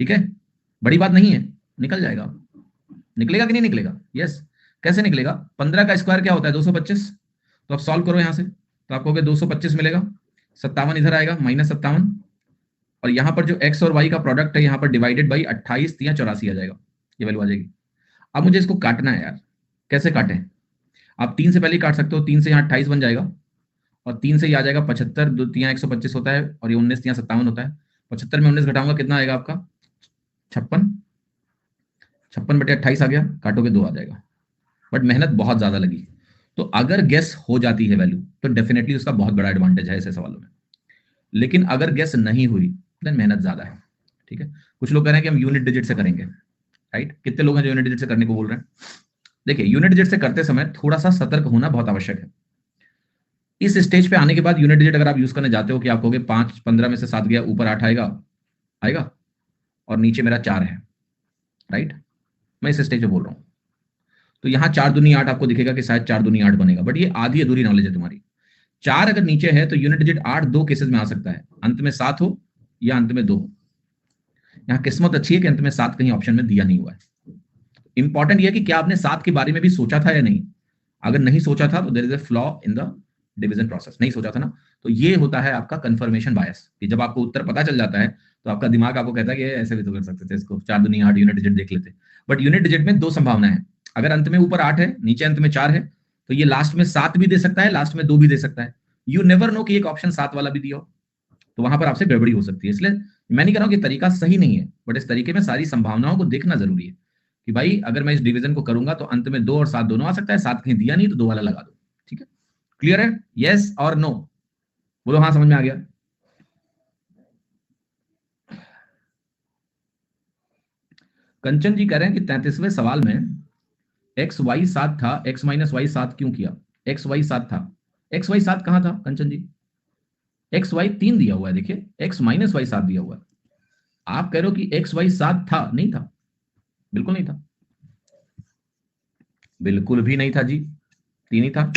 ठीक है, बड़ी बात नहीं है, निकल जाएगा। निकलेगा कि नहीं निकलेगा? यस। कैसे निकलेगा? 15 का स्क्वायर क्या होता है? 225। तो आप सॉल्व करो यहां से, तो आपको 225 मिलेगा, 57 इधर आएगा, -57, और यहां पर जो x और y का प्रोडक्ट है यहां पर डिवाइडेड बाई 28 या 84 आ जाएगा, ये वैल्यू आ जाएगी। अब मुझे इसको काटना है यार, कैसे काटें? आप 3 से पहले काट सकते हो, 3 से यहाँ 28 बन जाएगा, और 3 से ये आ जाएगा 75, 2 3 125 होता है, और ये 19 या 57 होता है। 75 में 19 घटाऊंगा कितना आएगा आपका? 56। 56/28 आ गया, काटोगे 2 आ जाएगा, बट मेहनत बहुत ज्यादा लगी। तो अगर गेस हो जाती है वैल्यू तो डेफिनेटली उसका बहुत बड़ा एडवांटेज है ऐसे सवालों में, लेकिन अगर गेस नहीं हुई देन मेहनत ज्यादा है। ठीक है, कुछ लोग कह रहे हैं कि हम यूनिट डिजिट से करेंगे, राइट? कितने लोग हैं जो यूनिट डिजिट से करने को बोल रहे हैं? देखिए, यूनिट डिजिट से करते समय थोड़ा सा सतर्क होना बहुत आवश्यक है। इस स्टेज पे आने के बाद यूनिट डिजिट अगर आप यूज करने जाते हो कि आप कहोगे 5 15 में से 7 गया, ऊपर 8 आएगा, आएगा, और नीचे मेरा 4 है, राइट? मैं इस स्टेज पे बोल रहा हूं, तो यहां 4 दूनी 8 आपको दिखेगा कि शायद 4 दूनी 8 बनेगा, बट ये आधी अधूरी नॉलेज है तुम्हारी। 4 अगर नीचे है तो यूनिट डिजिट 8 दो केसेस में आ सकता है, अंत में 7 हो या अंत में 2 हो। यहाँ किस्मत अच्छी है कि अंत में 7 कहीं ऑप्शन में दिया नहीं हुआ है। इंपॉर्टेंट यह है कि क्या आपने 7 के बारे में भी सोचा था या नहीं। अगर नहीं सोचा था तो there is a flaw in the division process. नहीं सोचा था ना, तो ये होता है आपका कंफर्मेशन बायस, कि जब आपको उत्तर पता चल जाता है तो आपका दिमाग आपको कहता है कि ऐसे भी तो कर सकते थे, इसको 4 दूनी 8 यूनिट डिजिट देख लेते। बट यूनिट डिजिट में 2 संभावना है, अगर अंत में ऊपर 8 है, नीचे अंत में 4 है, तो ये लास्ट में 7 भी दे सकता है, लास्ट में 2 भी दे सकता है। यू नेवर नो कि एक ऑप्शन 7 वाला भी दिया हो, तो वहां पर आपसे गड़बड़ी हो सकती है। इसलिए मैं नहीं कह रहा हूं कि तरीका सही नहीं है, बट इस तरीके में सारी संभावनाओं को देखना जरूरी है कि भाई अगर मैं इस डिवीजन को करूंगा तो अंत में 2 और 7 दोनों आ सकता है, 7 कहीं दिया नहीं तो 2 वाला लगा दो। ठीक है, क्लियर है? यस और नो बोलो। हाँ, समझ में आ गया? कंचन जी कह रहे हैं कि 33वें सवाल में एक्स वाई 7 था, एक्स माइनस वाई 7 क्यों किया? एक्स वाई 7 था, एक्स वाई 7 कहां था कंचन जी? एक्स वाई 3 दिया हुआ है, देखिए एक्स माइनस वाई 7 दिया हुआ है। आप कह रहे हो कि एक्स वाई 7 था, नहीं था, बिल्कुल नहीं था, बिल्कुल भी नहीं था जी, 3 ही था।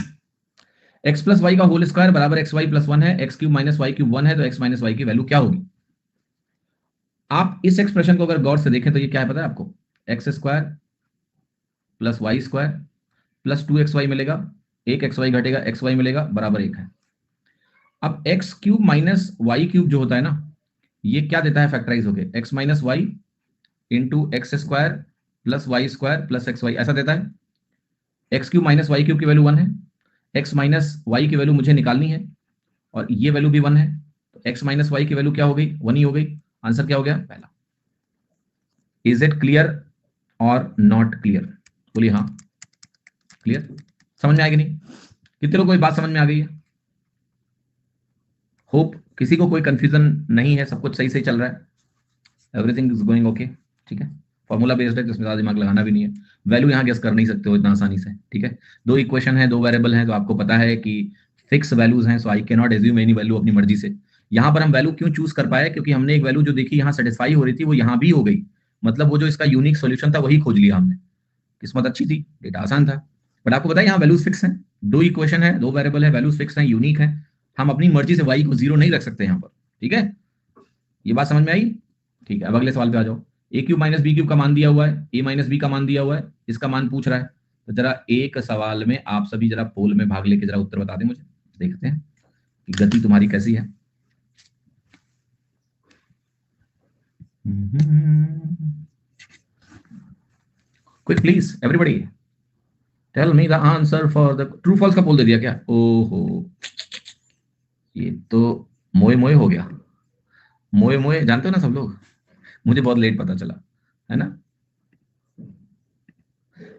एक्स प्लस वाई का होल स्क्वायर बराबर एक्स वाई प्लस 1 है, x cube minus Y cube 1 है, तो एक्स माइनस वाई की वैल्यू क्या होगी? आप इस एक्सप्रेशन को अगर गौर से देखें तो ये क्या है पता है आपको? X square plus Y square plus 2xy मिलेगा, एक एक्स वाई घटेगा, एक्स वाई मिलेगा, बराबर 1 है। अब x cube minus Y cube जो होता है ना, ये क्या देता है फैक्टराइज होके? X minus y into x square plus Y square plus x y, ऐसा देता है। X cube minus Y cube की वैल्यू 1 है, एक्स माइनस वाई की वैल्यू मुझे निकालनी है, और ये वैल्यू भी 1 है, तो एक्स माइनस वाई की वैल्यू क्या हो गई? 1 ही हो गई। आंसर क्या हो गया? पहला। इज इट क्लियर और नॉट क्लियर? बोलिए हाँ, क्लियर। समझ में आएगी नहीं? कितने लोग कोई बात समझ में आ गई है? होप किसी को कोई कंफ्यूजन नहीं है, सब कुछ सही सही चल रहा है, एवरीथिंग इज गोइंग ओके। ठीक है, फॉर्मूला बेस्ड है तो इसमें ज्यादा दिमाग लगाना भी नहीं है। वैल्यू यहाँ गेस कर नहीं सकते हो इतना आसानी से। ठीक है, 2 इक्वेशन है, 2 वेरिएबल हैं, तो आपको पता है कि फिक्स वैल्यूज हैं, so I can not assume any value अपनी मर्जी से। यहाँ पर हम वैल्यू क्यों चूज कर पाए? क्योंकि हमने एक वैल्यू जो देखी यहाँ सेटिस्फाई हो रही थी, वो यहाँ भी हो गई, मतलब वो जो इसका यूनिक सोल्यूशन था वही खोज लिया हमने। किस्मत अच्छी थी, डेटा आसान था। बट आपको पता है यहाँ वैल्यूज फिक्स हैं, 2 इक्वेशन है, 2 वेरिएबल है, वैल्यूज फिक्स हैं, यूनिक है। हम अपनी मर्जी से y को 0 नहीं रख सकते यहाँ पर। ठीक है, ये बात समझ में आई? ठीक है, अब अगले सवाल पे आ जाओ। ए क्यूब माइनस बी क्यूब का मान दिया हुआ है, ए माइनस बी का मान दिया हुआ है, इसका मान पूछ रहा है। तो जरा एक सवाल में आप सभी जरा पोल में भाग लेके जरा उत्तर बता दें मुझे, देखते हैं कि गति तुम्हारी कैसी है। Quick please everybody, tell me the answer for the true false का पोल दे दिया क्या? ओहो, ये तो मोए मोए हो गया। मोए मोए जानते हो ना सब लोग, मुझे बहुत लेट पता चला, है ना?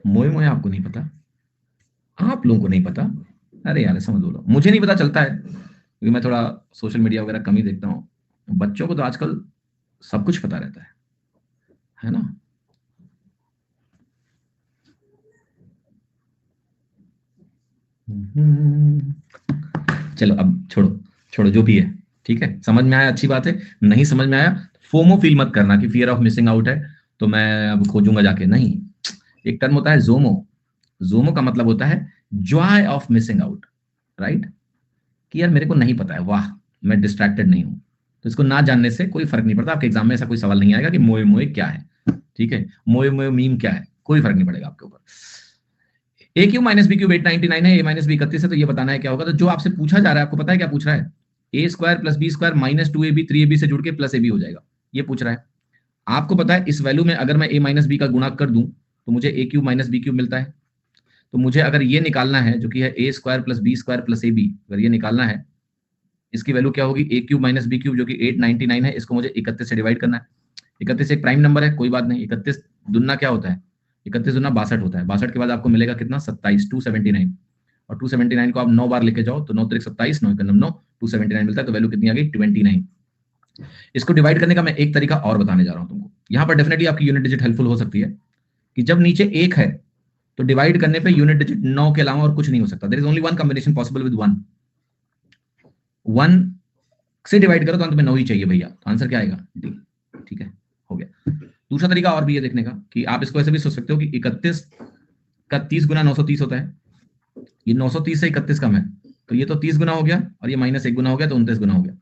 मोए मोए आपको नहीं पता, आप लोगों को नहीं पता? अरे यार समझ लो, मुझे नहीं पता चलता है क्योंकि मैं थोड़ा सोशल मीडिया वगैरह कम ही देखता हूँ। बच्चों को तो आजकल सब कुछ पता रहता है ना? चलो अब छोड़ो छोड़ो जो भी है, ठीक है। समझ में आया, अच्छी बात है। नहीं समझ में आया, फोमो फील मत करना कि फियर ऑफ मिसिंग आउट है तो मैं अब खोजूंगा जाके, नहीं। एक टर्म होता है जोमो, जोमो का मतलब होता है Joy of missing out, right? कि यार मेरे को नहीं पता है, वाह मैं डिस्ट्रैक्टेड नहीं हूं, तो इसको ना जानने से कोई फर्क नहीं पड़ता। आपके एग्जाम में ऐसा कोई सवाल नहीं आएगा कि मोए मोए क्या है, ठीक है, मोए मोए मीम क्या है, कोई फर्क नहीं पड़ेगा आपके ऊपर। ए क्यू माइनस बी क्यूब 899 है, ए माइनस बी 31 है, तो ये बताना है क्या होगा। तो जो आपसे पूछा जा रहा है, आपको पता है क्या पूछ रहा है, A square plus B square minus 2ab 3ab से जुड़ के प्लस ab हो जाएगा, ये पूछ रहा है। आपको पता है इस वैल्यू में अगर मैं a माइनस बी का गुणा कर दूं तो मुझे ए क्यूब माइनस बी क्यूब मिलता है। तो मुझे अगर ये निकालना है जो कि है A square plus B square plus A B, अगर ये निकालना है, इसकी वैल्यू क्या होगी, A cube minus B cube जो कि 899 है, इसको मुझे 31 से डिवाइड करना है। 31 एक प्राइम नंबर है, कोई बात नहीं, 31 दुना क्या होता है, 31 दुना 62 होता है। 62 के बाद आपको मिलेगा कितना, 27, 279, और 279 को आप 9 बार लेके जाओ तो 9 3 27, 9 9 279 मिलता है। तो वैल्यू कितनी आ गई, 29। इसको डिवाइड करने का मैं एक तरीका और बताने जा रहा हूं तुमको। यहां पर डेफिनेटली आपकी यूनिट डिजिट हेल्पफुल हो सकती है कि जब नीचे एक है तो डिवाइड करने पे यूनिट डिजिट 9 के अलावा और कुछ नहीं हो सकता। There is only one combination possible with 1। 1 से डिवाइड करो तो अंत में 9 ही चाहिए भैया, तो आंसर क्या आएगा, डी। ठीक है, हो गया। दूसरा तरीका और भी ये देखने का कि आप इसको ऐसे भी सोच सकते हो कि 31 का 30 गुना 930 होता है। ये 930 से 31 कम है, तो ये तो 30 गुना हो गया, और ये माइनस 1 गुना हो गया, तो 29 गुना हो गया।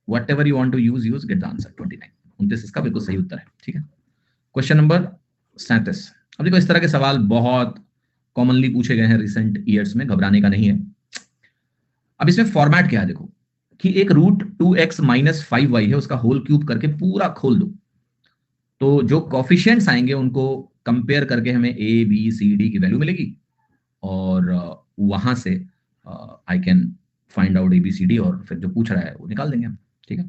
Whatever you want to use get the answer 29। 29 इसका बिल्कुल सही उत्तर है। ठीक है, क्वेश्चन नंबर 37। अब देखो, इस तरह के सवाल बहुत कॉमनली पूछे गए हैं रिसेंट ईयर्स में, घबराने का नहीं है। अब इसमें फॉर्मेट क्या है देखो, कि एक रूट 2x माइनस 5y है, उसका होल क्यूब करके पूरा खोल दो, तो जो कॉफिशिएंट्स आएंगे उनको कंपेयर करके हमें ए बी सी डी की वैल्यू मिलेगी, और वहां से I can find out a b c d, और फिर जो पूछ रहा है वो निकाल देंगे हम। ठीक है,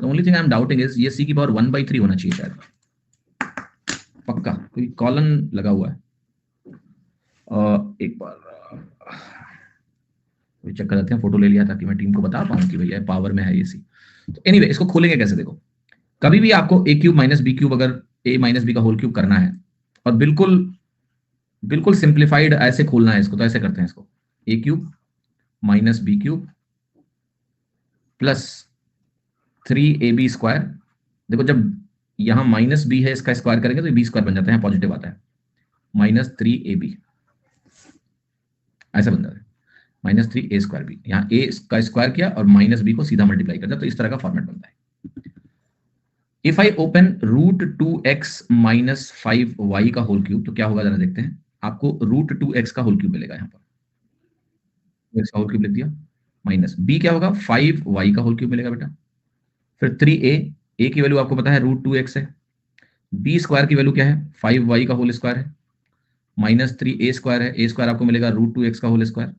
the only thing I am doubting is ये c की पावर 1/3 होना चाहिए शायद, पक्का कोई कॉलन लगा हुआ है। एक बार चेक कर लेते हैं, फोटो ले लिया ताकि मैं टीम को बता पाऊं कि भैया पावर में है ये सी। तो एनीवे, इसको खोलेंगे कैसे, देखो, कभी भी आपको ए क्यूब माइनस बी क्यूब अगर ए माइनस बी का होल क्यूब करना है, और बिल्कुल बिल्कुल सिंप्लीफाइड ऐसे खोलना है इसको, तो ऐसे करते हैं इसको, A cube minus B cube plus 3ab square. देखो, जब यहां माइनस बी है, इसका स्क्वायर करेंगे तो बी स्क्वायर बन जाता है, पॉजिटिव आता है, माइनस 3ab ऐसा बन जाता है, माइनस 3a स्क्वायर बी। यहाँ ए का स्क्वायर किया और माइनस बी को सीधा मल्टीप्लाई कर दिया, तो इस तरह का फॉर्मेट बनता है। If I open root 2x minus 5y का होल क्यूब, तो क्या होगा जरा देखते हैं। आपको रूट 2x का होल क्यूब मिलेगा, यहाँ पर x का होल क्यूब लिख दिया, माइनस b क्या होगा, 5y का होल क्यूब मिलेगा बेटा, फिर 3a, a की वैल्यू आपको पता है रूट 2x है, b स्क्वायर की वैल्यू क्या है, 5y का होल स्क्वायर है, माइनस 3a स्क्वायर है, a स्क्वायर आपको मिलेगा रूट 2x का होल स्क्वायर,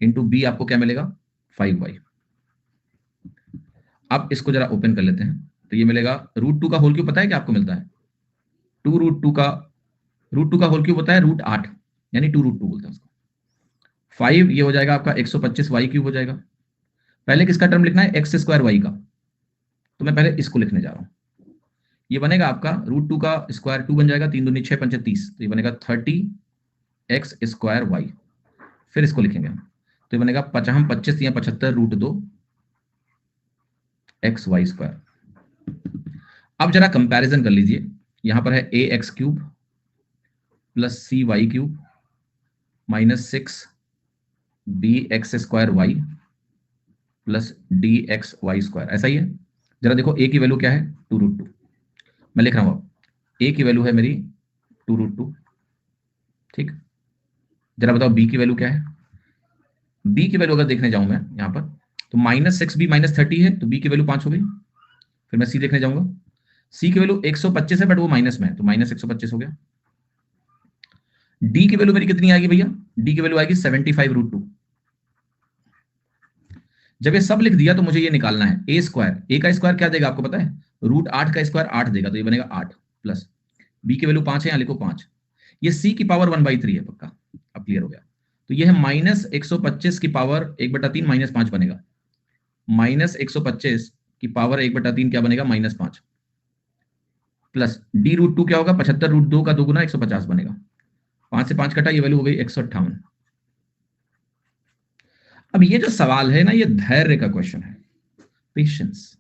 इंटू b आपको क्या मिलेगा, 5y। अब इसको जरा ओपन कर लेते हैं, तो ये मिलेगा रूट 2 का होल क्यूब पता है क्या आपको मिलता है, 2 रूट 2 का होल क्यूब होता है रूट 8, यानी 2 रूट 2 बोलते हैं उसको। 5 ये हो जाएगा आपका 125 वाई क्यूब हो जाएगा। पहले किसका टर्म लिखना है, एक्स स्क्वायर वाई का, तो मैं पहले इसको लिखने जा रहा हूं। ये बनेगा आपका रूट 2 का स्क्वायर 2 बन जाएगा, 3 दूनी 6 पंचे 30, तो ये बनेगा 30x स्क्वायर वाई। फिर इसको लिखेंगे हम, तो ये बनेगा 25 या 75 रूट 2 एक्स वाई स्क्वायर। अब जरा कंपैरिजन कर लीजिए, यहां पर है A X cube plus C Y cube minus 6 B X square Y plus D X Y square, ऐसा ही है। जरा देखो, ए की वैल्यू क्या है, 2 रूट 2, मैं लिख रहा हूं, ए की वैल्यू है मेरी 2 रूट 2। ठीक, जरा बताओ बी की वैल्यू क्या है। बी की वैल्यू अगर देखने जाऊं मैं यहां पर, तो माइनस 6b माइनस 30 है, तो बी की वैल्यू 5 हो गई। फिर मैं सी देखने जाऊंगा, सी की वैल्यू 125 है, बट वो माइनस में है, तो माइनस 125 हो गया। डी की वैल्यू मेरी कितनी आएगी भैया, डी की वैल्यू आएगी 75 रूट 2। जब ये सब लिख दिया तो मुझे ये निकालना है ए स्क्वायर। ए का स्क्वायर क्या देगा आपको पता है, रूट 8 का स्क्वायर 8 देगा, तो ये बनेगा 8 प्लस बी की वैल्यू 5 है, यहां लिखो 5। ये सी की पावर 1/3 है, पक्का, अब क्लियर हो गया। तो ये है माइनस 125 की पावर 1/3 माइनस 5 बनेगा, माइनस 125 की पावर 1/3 क्या बनेगा, माइनस 5, प्लस डी रूट 2 क्या होगा, 75 रूट 2 का 2 गुना 150 बनेगा, 5 से 5 कटा, ये वैल्यू हो गई 158। अब ये जो सवाल है ना, ये धैर्य का क्वेश्चन है, patience,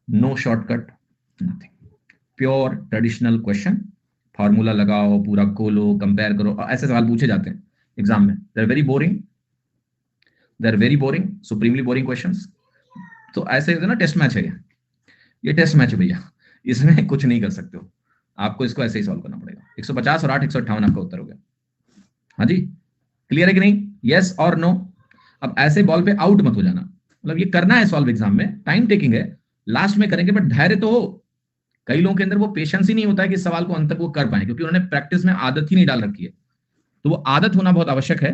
no shortcut, nothing, pure traditional question. Formula लगाओ, पूरा खोलो, कंपेयर करो, ऐसे सवाल पूछे जाते हैं एग्जाम में। They are very boring, supremely boring questions. तो ऐसे ना टेस्ट मैच है ये टेस्ट मैच है भैया, इसमें कुछ नहीं कर सकते हो, आपको इसको ऐसे ही सॉल्व करना पड़ेगा। 150 और 8 158 आपका उत्तर हो गया। हाँ जी, क्लियर है कि नहीं? यस और नो? अब ऐसे बॉल पे आउट मत हो जाना, मतलब ये करना है सॉल्व एग्जाम में, टाइम टेकिंग है, लास्ट में करेंगे, बट धैर्य तो हो। कई लोगों के अंदर वो पेशेंस ही नहीं होता है कि इस सवाल को अंत तक वो कर पाए, क्योंकि उन्होंने प्रैक्टिस में आदत ही नहीं डाल रखी है। तो वो आदत होना बहुत आवश्यक है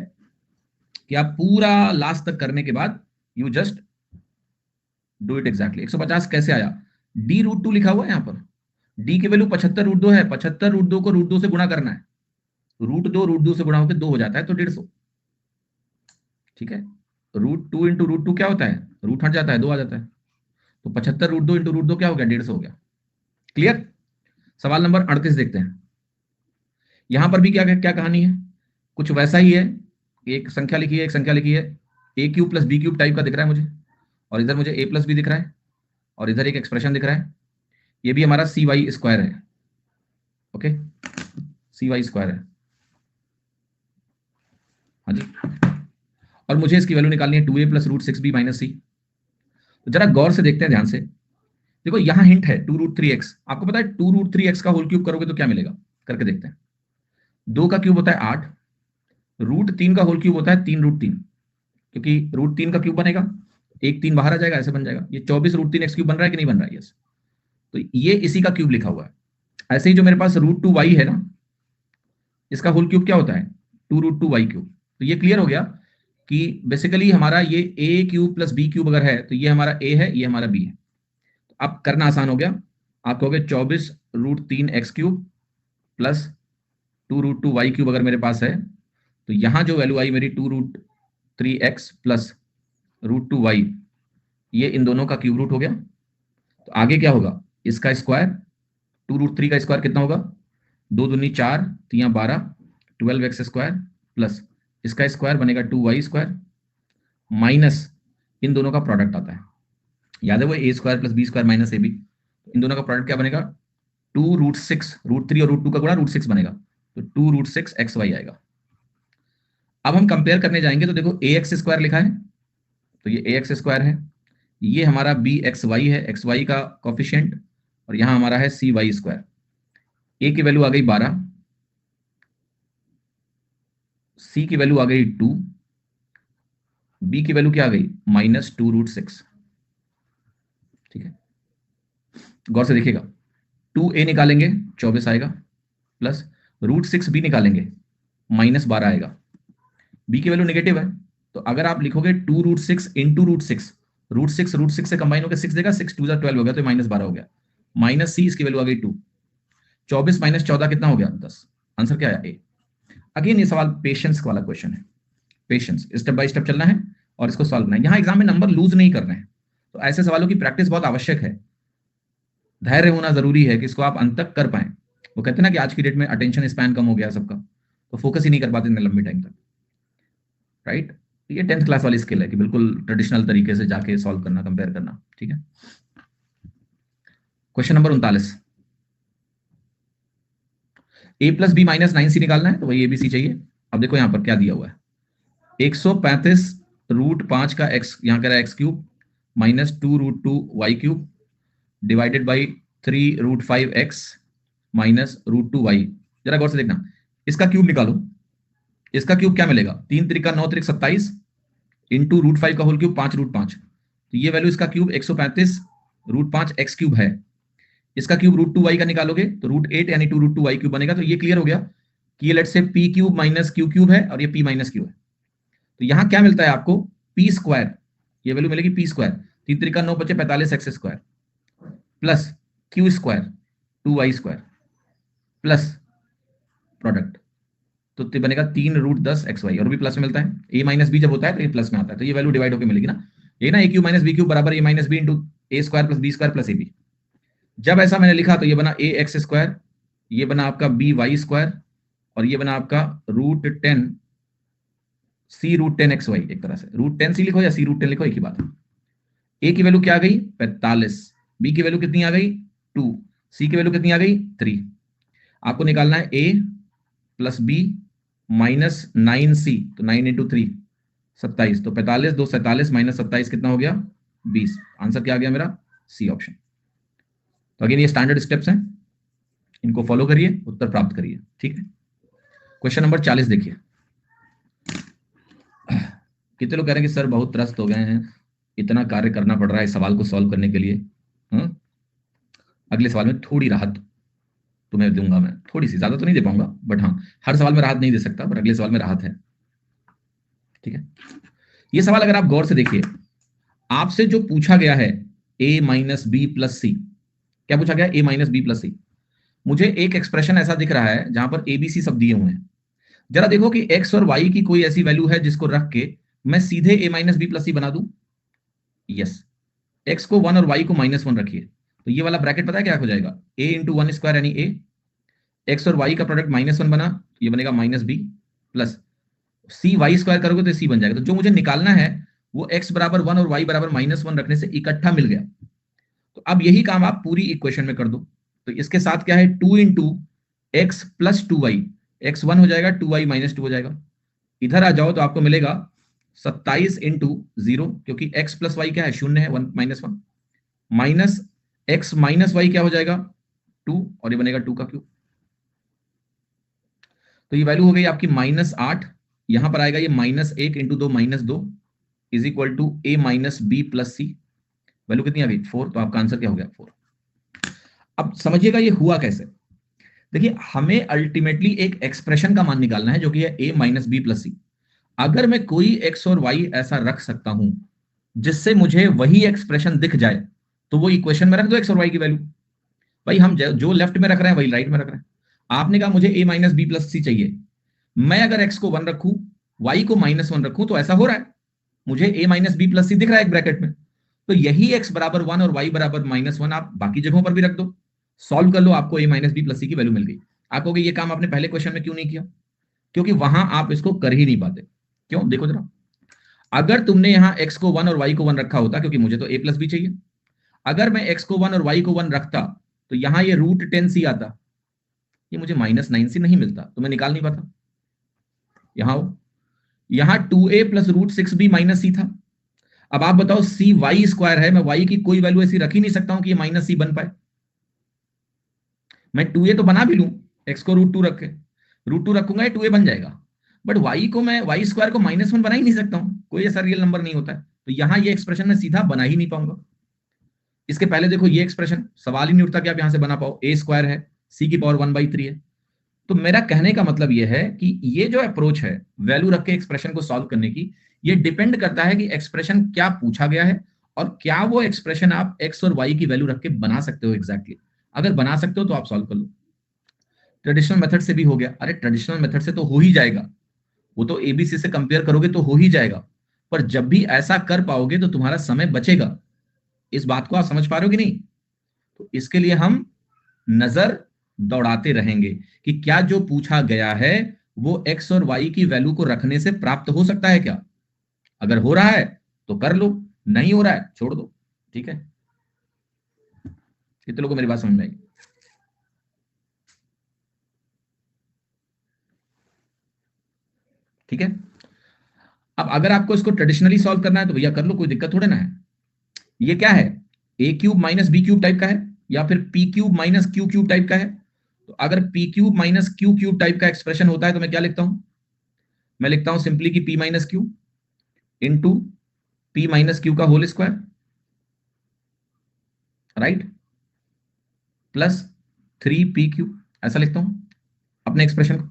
कि आप पूरा लास्ट तक करने के बाद you just do it exactly. 150 कैसे आया? d√2 लिखा हुआ है यहाँ पर, d की वैल्यू 75√2 है, 75√2 को √2 से गुणा करना है, √2 से गुणा होकर 2 हो जाता है, तो 150। ठीक है, √2 इंटू √2 क्या होता है? रूट हट जाता है, 2 आ जाता है, तो 75√2 इंटू √2 क्या हो गया? 150 हो गया। क्लियर? सवाल नंबर 38 देखते हैं। यहां पर भी क्या क्या कहानी है, कुछ वैसा ही है, एक संख्या लिखी है, एक संख्या लिखी है, a³ प्लस b³ टाइप का दिख रहा है मुझे, और इधर मुझे a प्लस b दिख रहा है, और इधर एक एक्सप्रेशन दिख रहा है, ये भी हमारा cy² है। ओके, cy² है। हाँ जी, और मुझे इसकी वैल्यू निकालनी है 2a plus √6b minus c। तो जरा गौर से देखते हैं, ध्यान से देखो, यहां हिंट है 2√3x। आपको पता है 2√3x का होल क्यूब करोगे तो क्या मिलेगा? करके देखते हैं। 2 का क्यूब होता है 8, √3 का होल क्यूब होता है 3√3, क्योंकि √3 का क्यूब बनेगा, एक 3 बाहर आ जाएगा, ऐसे बन जाएगा। ये 24 √3x क्यूब बन रहा है कि नहीं बन रहा है? यस, तो ये इसी का क्यूब लिखा हुआ है। ऐसे ही जो मेरे पास √2y है ना, इसका होल क्यूब क्या होता है? 2√2y³। तो ये क्लियर हो गया कि बेसिकली हमारा ये a³ प्लस b³ अगर है तो ये हमारा a है, ये हमारा b है। तो अब करना आसान हो गया, आप कहोगे 24√3x³ प्लस 2√2y³ अगर मेरे पास है, तो यहां जो वैल्यू आई मेरी 2√3x प्लस √2y, ये इन दोनों का क्यूब रूट हो गया। तो आगे क्या होगा? इसका स्क्वायर, 2√3 का स्क्वायर कितना होगा? 2 दूनी 4, 3 12, 12x² प्लस इसका स्क्वायर बनेगा 2y² माइनस इन दोनों का प्रोडक्ट आता है, याद है वो a² plus b² minus ab। इन दोनों का प्रोडक्ट क्या बनेगा? 2√6, √3 और √2 का गुणा √6 बनेगा, तो 2√6xy आएगा। अब हम कंपेयर करने जाएंगे तो देखो ax² लिखा है, तो ये ax² है, ये हमारा bxy है, xy का कोफिशिएंट, और यहां हमारा है cy²। a की वैल्यू आ गई 12, c की वैल्यू आ गई 2, b की वैल्यू क्या आ गई? -2√6। ठीक है, गौर से देखिएगा, 2a निकालेंगे 24 आएगा, प्लस √6b निकालेंगे -12 आएगा। b की वैल्यू नेगेटिव है, तो अगर आप लिखोगे 2√6 इंटू √6, √6 से कंबाइन होकर 6 देगा, 6 2 12 हो गया, तो -12 हो गया, माइनस c, इसकी वैल्यू आ गई 2, 24 माइनस 14 कितना हो गया? 10। आंसर क्या आया? ए। अगेन ये सवाल पेशेंस वाला क्वेश्चन है, पेशेंस, स्टेप बाय स्टेप चलना है और इसको सॉल्व करना है। यहाँ एग्जाम में नंबर लूज नहीं करने हैं, तो ऐसे सवालों की प्रैक्टिस बहुत आवश्यक है, धैर्य होना जरूरी है कि इसको आप अंत तक कर पाए। वो कहते हैं ना कि आज की डेट में अटेंशन स्पैन कम हो गया सबका, तो फोकस ही नहीं कर पाते इतने लंबे टाइम तक, राइट? ये 10th क्लास वाली स्किल है कि बिल्कुल ट्रेडिशनल तरीके से जाके सॉल्व करना, कंपेयर करना। ठीक है, question number 39, a plus b minus 9c निकालना है, तो वही abc चाहिए। अब देखो यहाँ पर क्या दिया हुआ है, 135√5 का x, यहाँ कह रहा है x³ minus 2√2y³ divided by 3√5x minus √2y। जरा गौर से देखना, इसका क्यूब निकालो, इसका क्यूब क्या मिलेगा? 3 त्रिका 9 त्रिक 27 इंटू √5 का होल क्यूब 5√5, तो ये वैल्यू इसका क्यूब 135√5 x³ है। इसका क्यूब √2y का निकालोगे तो √8 यानी 2√2y³ बनेगा। तो ये क्लियर हो गया कि ये लेट से p³ माइनस q³ है और ये p माइनस q है। तो यहां क्या मिलता है आपको? p², ये वैल्यू मिलेगी p², 3 त्रिका 9 बचे 45x² plus q² 2y² plus product, तो बनेगा 3√10xy, और भी प्लस में मिलता है। a माइनस बी जब होता है तो ये प्लस में आता है, तो ये वैल्यू डिवाइड होकर मिलेगी ना, ये ना a³ माइनस b³ बराबर a minus b into a² plus b² plus ab। जब ऐसा मैंने लिखा तो ये बना ax², ये बना आपका by², और ये बना आपका √10 c√10xy। एक तरह से √10c लिखो या c√10 लिखो, एक ही बात है। a की वैल्यू क्या आ गई? 45, b की वैल्यू कितनी आ गई? 2, c की वैल्यू कितनी आ गई? 3। आपको निकालना है a plus b minus 9c, तो 9 इंटू 3 27, तो 45 2 47 माइनस 27 कितना हो गया? 20। आंसर क्या आ गया मेरा? C option. तो अगेन ये स्टैंडर्ड स्टेप्स हैं, इनको फॉलो करिए, उत्तर प्राप्त करिए। ठीक है, क्वेश्चन नंबर 40 देखिए। कितने लोग कह रहे हैं कि सर बहुत त्रस्त हो गए हैं, इतना कार्य करना पड़ रहा है इस सवाल को सॉल्व करने के लिए। अगले सवाल में थोड़ी राहत तुम्हें दूंगा मैं, थोड़ी सी, ज्यादा तो नहीं दे पाऊंगा, बट हाँ, हर सवाल में राहत नहीं दे सकता, पर अगले सवाल में राहत है। ठीक है, ये सवाल अगर आप गौर से देखिए, आपसे जो पूछा गया है a माइनस बी प्लस सी, क्या पूछा गया? a माइनस बी प्लस सी। मुझे एक एक्सप्रेशन ऐसा दिख रहा है जहां पर एबीसी सब दिए हुए हैं। जरा देखो कि x और y की कोई ऐसी वैल्यू है जिसको रख के मैं सीधे a माइनस बी प्लस सी बना दूं। यस, x को 1 और y को -1 रखिए, तो ये वाला ब्रैकेट पता है क्या हो जाएगा? a इंटू 1 स्क्वायर यानी a, x और y का प्रोडक्ट -1 बना, ये बनेगा minus b, plus C Y square करोगे तो सी बन जाएगा। तो जो मुझे निकालना है वो x बराबर 1 और y बराबर -1 रखने से इकट्ठा मिल गया। तो अब यही काम आप पूरी इक्वेशन में कर दो। तो इसके साथ क्या है? 2 into X plus 2y, x 1 हो जाएगा, 2y -2 हो जाएगा। इधर आ जाओ तो आपको मिलेगा 27 इंटू 0, क्योंकि x प्लस वाई क्या है? 0 है, 1 -1, माइनस एक्स माइनस वाई क्या हो जाएगा? 2, और ये बनेगा 2 का क्यूब। तो ये वैल्यू हो गई आपकी -8। यहां पर आएगा ये -1 into 2 -2 is equal to a minus b plus c. Value कितनी आ गई? 4। तो आपका आंसर क्या हो गया? 4। अब समझिएगा ये हुआ कैसे। देखिए, हमें अल्टीमेटली एक एक्सप्रेशन का मान निकालना है जो कि है a माइनस बी प्लस सी। अगर मैं कोई x और y ऐसा रख सकता हूं जिससे मुझे वही एक्सप्रेशन दिख जाए, तो वो इक्वेशन में रख दो x और y की वैल्यू। भाई हम जो लेफ्ट में रख रहे हैं वही राइट में रख रहे हैं। आपने कहा मुझे a माइनस बी प्लस सी चाहिए, मैं अगर x को 1 रखूं, y को -1 रखूं, तो ऐसा हो रहा है, मुझे a माइनस बी प्लस सी दिख रहा है एक ब्रैकेट में। तो यही x बराबर 1 और y बराबर -1 आप बाकी जगहों पर भी रख दो, सॉल्व कर लो, आपको a माइनस बी प्लस सी की वैल्यू मिल गई। आप कहोगे ये काम आपने पहले क्वेश्चन में क्यों नहीं किया? क्योंकि वहां आप इसको कर ही नहीं पाते। क्यों? देखो जरा, अगर तुमने यहां x को 1 और y को 1 रखा होता, क्योंकि मुझे तो a प्लस बी चाहिए, अगर मैं x को 1 और y को 1 रखता तो यहां ये √10c आता, ये मुझे -9c नहीं मिलता, तो मैं निकाल नहीं पाता। यहां 2a प्लस √6b माइनस सी था। अब आप बताओ, सी वाई स्क्वायर है, मैं वाई की कोई वैल्यू ऐसी रख ही नहीं सकता हूं कि ये माइनस सी बन पाए। मैं 2a तो बना भी लूं, एक्स को √2 रख के, √2 रखूंगा ये 2a बन जाएगा, बट वाई को मैं वाई स्क्वायर को -1 बना ही नहीं सकता हूं, कोई ऐसा रियल नंबर नहीं होता है। तो यहां ये एक्सप्रेशन मैं सीधा बना ही नहीं पाऊंगा। इसके पहले देखो, ये एक्सप्रेशन सवाल ही नहीं उठता कि आप यहां से बना पाओ, a स्क्वायर है, c की पावर 1/3 है। तो मेरा कहने का मतलब यह है कि ये जो अप्रोच है वैल्यू रख के एक्सप्रेशन को सॉल्व करने की, ये डिपेंड करता है कि एक्सप्रेशन क्या पूछा गया है और क्या वो एक्सप्रेशन आप एक्स और वाई की वैल्यू रख के बना सकते हो एग्जैक्टली। अगर बना सकते हो तो आप सॉल्व कर लो। ट्रेडिशनल मेथड से भी हो गया, अरे ट्रेडिशनल मेथड से तो हो ही जाएगा, वो तो एबीसी से कंपेयर करोगे तो हो ही जाएगा, पर जब भी ऐसा कर पाओगे तो तुम्हारा समय बचेगा। इस बात को आप समझ पा रहे हो कि नहीं? तो इसके लिए हम नजर दौड़ाते रहेंगे कि क्या जो पूछा गया है वो एक्स और वाई की वैल्यू को रखने से प्राप्त हो सकता है क्या। अगर हो रहा है तो कर लो, नहीं हो रहा है छोड़ दो। ठीक है, कितने लोगों को मेरी बात समझ में आई? ठीक है, अब अगर आपको इसको ट्रेडिशनली सॉल्व करना है तो भैया कर लो, कोई दिक्कत थोड़े ना है। ये क्या है? A cube minus B cube type का है, या फिर P cube minus Q cube type का है। तो अगर P cube minus Q cube type का एक्सप्रेशन होता है तो मैं क्या लिखता हूं? मैं लिखता हूं सिंपली कि P minus Q into P minus Q का whole square, right, plus 3p Q, ऐसा लिखता हूं अपने एक्सप्रेशन को।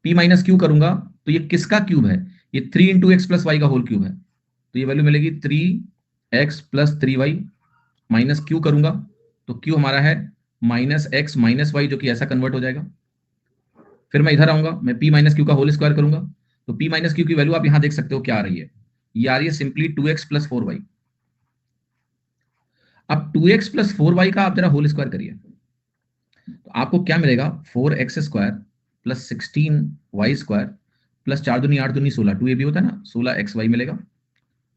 p माइनस क्यू करूंगा तो ये किसका क्यूब है? ये 3 इंटू एक्स प्लस वाई का होल क्यूब है, तो ये वैल्यू मिलेगी 3x plus 3y, minus Q करूंगा तो क्यू हमारा है -x माइनस वाई, जो कि ऐसा कन्वर्ट हो जाएगा। फिर मैं इधर आऊंगा, मैं p माइनस क्यू का होल स्क्वायर करूंगा, तो p माइनस क्यू की वैल्यू आप यहां देख सकते हो क्या आ रही है, ये आ रही है सिंपली 2x प्लस 4y। अब 2x प्लस 4y का आप जरा होल स्क्वायर करिए, तो आपको क्या मिलेगा? 4x square plus 16y square plus 4 दूनी 8 दूनी 16, 2a भी होता है ना, 16xy मिलेगा।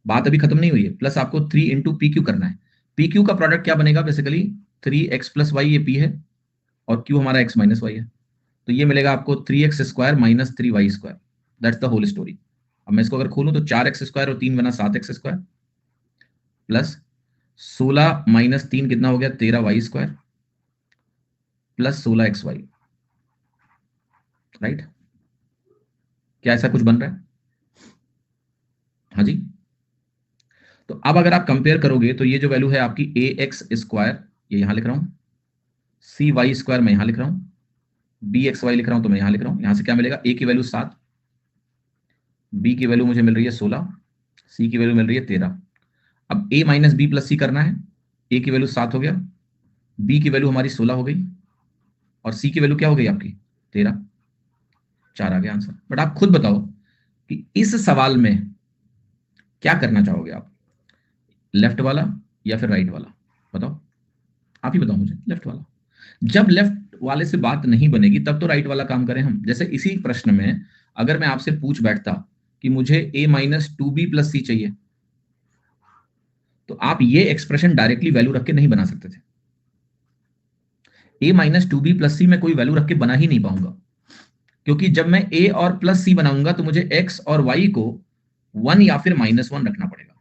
बात अभी खत्म नहीं हुई है, प्लस आपको 3 इंटू पी क्यू करना है। पी क्यू का प्रोडक्ट क्या बनेगा? बेसिकली 3x प्लस वाई, ये p है, और q हमारा x माइनस वाई है, तो ये मिलेगा आपको 3x square minus 3y square. That's the whole story. अब मैं इसको अगर खोलूं तो 4x स्क्वायर और 3 बना 7x स्क्वायर, प्लस 16 माइनस 3 कितना हो गया 13y² प्लस 16xy, राइट। क्या ऐसा कुछ बन रहा है? हाँ जी। तो अब अगर आप कंपेयर करोगे तो ये जो वैल्यू है आपकी ax², ये यहां लिख रहा हूं, cy² मैं यहां लिख रहा हूं, bxy लिख रहा हूं, तो मैं यहां लिख रहा हूं। यहां से क्या मिलेगा, a की वैल्यू 7, b की वैल्यू मुझे मिल रही है 16, c की वैल्यू मिल रही है 13। अब a माइनस बी प्लस सी करना है। a की वैल्यू 7 हो गया, b की वैल्यू हमारी 16 हो गई, और c की वैल्यू क्या हो गई आपकी 13। 4 आ गया आंसर। बट आप खुद बताओ कि इस सवाल में क्या करना चाहोगे आप, लेफ्ट वाला या फिर राइट वाला? बताओ, आप ही बताओ मुझे। लेफ्ट वाला। जब लेफ्ट वाले से बात नहीं बनेगी तब तो राइट वाला काम करें हम। जैसे इसी प्रश्न में अगर मैं आपसे पूछ बैठता कि मुझे a माइनस 2b प्लस सी चाहिए, तो आप ये एक्सप्रेशन डायरेक्टली वैल्यू रख के नहीं बना सकते थे। a माइनस 2b प्लस सी में कोई वैल्यू रख के बना ही नहीं पाऊंगा, क्योंकि जब मैं a और प्लस सी बनाऊंगा तो मुझे x और y को 1 या फिर -1 रखना पड़ेगा।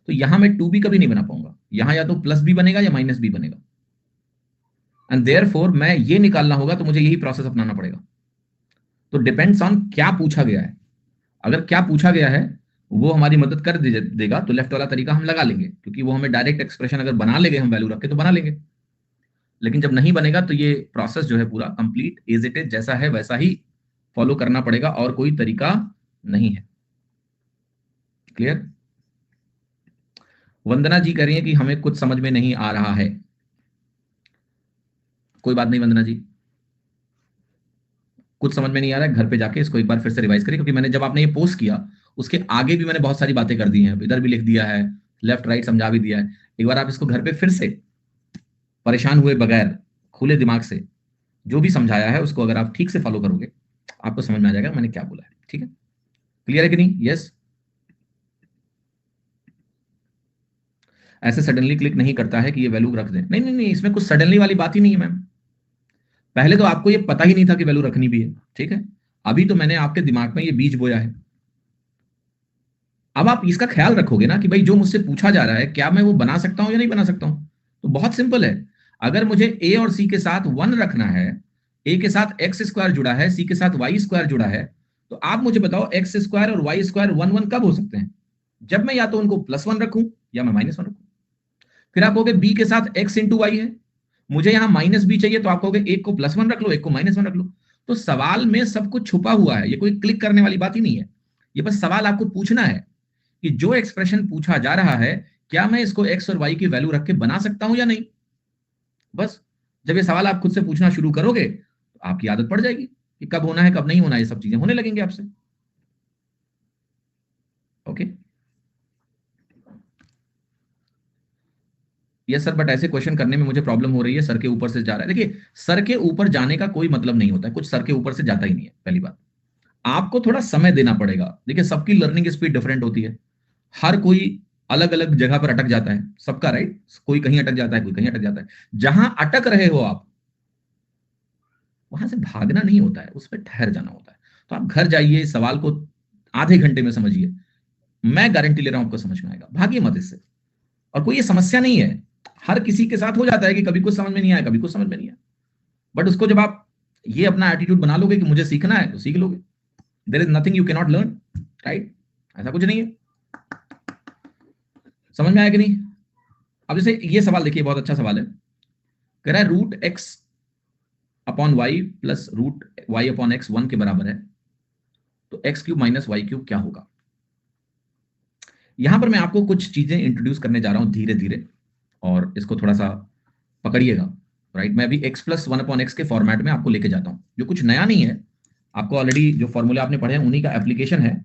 तो यहां मैं 2b कभी नहीं बना पाऊंगा, यहां या तो प्लस b बनेगा या माइनस b बनेगा, एंड देयरफॉर मैं ये निकालना होगा, तो मुझे यही प्रोसेस अपनाना पड़ेगा। तो डिपेंड्स ऑन क्या पूछा गया है। अगर क्या पूछा गया है वो हमारी मदद कर देगा तो लेफ्ट वाला तरीका हम लगा लेंगे, क्योंकि वो हमें डायरेक्ट एक्सप्रेशन अगर बना लेंगे हम वैल्यू रख के तो बना लेंगे। लेकिन जब नहीं बनेगा तो ये प्रोसेस जो है पूरा कंप्लीट एज इट इज जैसा है वैसा ही फॉलो करना पड़ेगा, और कोई तरीका नहीं है। क्लियर? वंदना जी कह रही है कि हमें कुछ समझ में नहीं आ रहा है। कोई बात नहीं वंदना जी, कुछ समझ में नहीं आ रहा है, घर पे जाके इसको एक बार फिर से रिवाइज करिए, क्योंकि मैंने जब आपने ये पोस्ट किया उसके आगे भी मैंने बहुत सारी बातें कर दी हैं, इधर भी लिख दिया है, लेफ्ट राइट समझा भी दिया है। एक बार आप इसको घर पे फिर से परेशान हुए बगैर खुले दिमाग से जो भी समझाया है उसको अगर आप ठीक से फॉलो करोगे आपको समझ में आ जाएगा मैंने क्या बोला है। ठीक है? क्लियर है कि नहीं? यस। ऐसे सडनली क्लिक नहीं करता है कि ये वैल्यू रख दें। नहीं नहीं नहीं, इसमें कुछ सडनली वाली बात ही नहीं है मैम। पहले तो आपको ये पता ही नहीं था कि वैल्यू रखनी भी है, ठीक है? अभी तो मैंने आपके दिमाग में ये बीज बोया है। अब आप इसका ख्याल रखोगे ना कि भाई जो मुझसे पूछा जा रहा है क्या मैं वो बना सकता हूं या नहीं बना सकता हूं। तो बहुत सिंपल है। अगर मुझे ए और सी के साथ 1 रखना है, ए के साथ x² जुड़ा है, सी के साथ y² जुड़ा है, तो आप मुझे बताओ x² और y² 1 1 कब हो सकते हैं? जब मैं या तो उनको +1 रखूं या मैं -1 रखूं। फिर आप कहोगे b के साथ x इंटू वाई है, मुझे यहां -b चाहिए, तो आप कहोगे एक को +1 रख लो, एक को -1 रख लो। तो सवाल में सब कुछ छुपा हुआ है, ये कोई क्लिक करने वाली बात ही नहीं है। ये बस सवाल आपको पूछना है कि जो एक्सप्रेशन पूछा जा रहा है क्या मैं इसको x और y की वैल्यू रख के बना सकता हूं या नहीं। बस जब ये सवाल आप खुद से पूछना शुरू करोगे तो आपकी आदत पड़ जाएगी कि कब होना है कब नहीं होना है, ये सब चीजें होने लगेंगे आपसे। ओके? यस सर, बट ऐसे क्वेश्चन करने में मुझे प्रॉब्लम हो रही है, सर के ऊपर से जा रहा है। देखिए, सर के ऊपर जाने का कोई मतलब नहीं होता है, कुछ सर के ऊपर से जाता ही नहीं है। पहली बात, आपको थोड़ा समय देना पड़ेगा। देखिए, सबकी लर्निंग स्पीड डिफरेंट होती है, हर कोई अलग अलग जगह पर अटक जाता है सबका, राइट? कोई कहीं अटक जाता है, कोई कहीं अटक जाता है। जहां अटक रहे हो आप वहां से भागना नहीं होता है, उस पर ठहर जाना होता है। तो आप घर जाइए, सवाल को आधे घंटे में समझिए, मैं गारंटी ले रहा हूं आपको समझ में आएगा। भागिए मत इससे। और कोई ये समस्या नहीं है, हर किसी के साथ हो जाता है कि कभी कुछ समझ में नहीं आया, कभी कुछ समझ में नहीं आया। बट उसको जब आप ये अपना एटीट्यूड बना लोगे कि मुझे सीखना है तो सीख लोगे। There is nothing you can not learn, right? ऐसा कुछ नहीं है। समझ में आया कि नहीं? अब जैसे ये सवाल देखिए, बहुत अच्छा सवाल है। कह रहा है √x upon y plus √y upon x 1 के बराबर है, तो x³ माइनस y³ क्या होगा? यहां पर मैं आपको कुछ चीजें इंट्रोड्यूस करने जा रहा हूं धीरे धीरे, और इसको थोड़ा सा पकड़िएगा, राइट? मैं अभी x + 1 अपॉन x के फॉर्मेट में आपको लेके जाता हूं, जो कुछ नया नहीं है। आपको ऑलरेडी जो फॉर्मूला आपने पढ़े हैं उन्हीं का एप्लीकेशन है।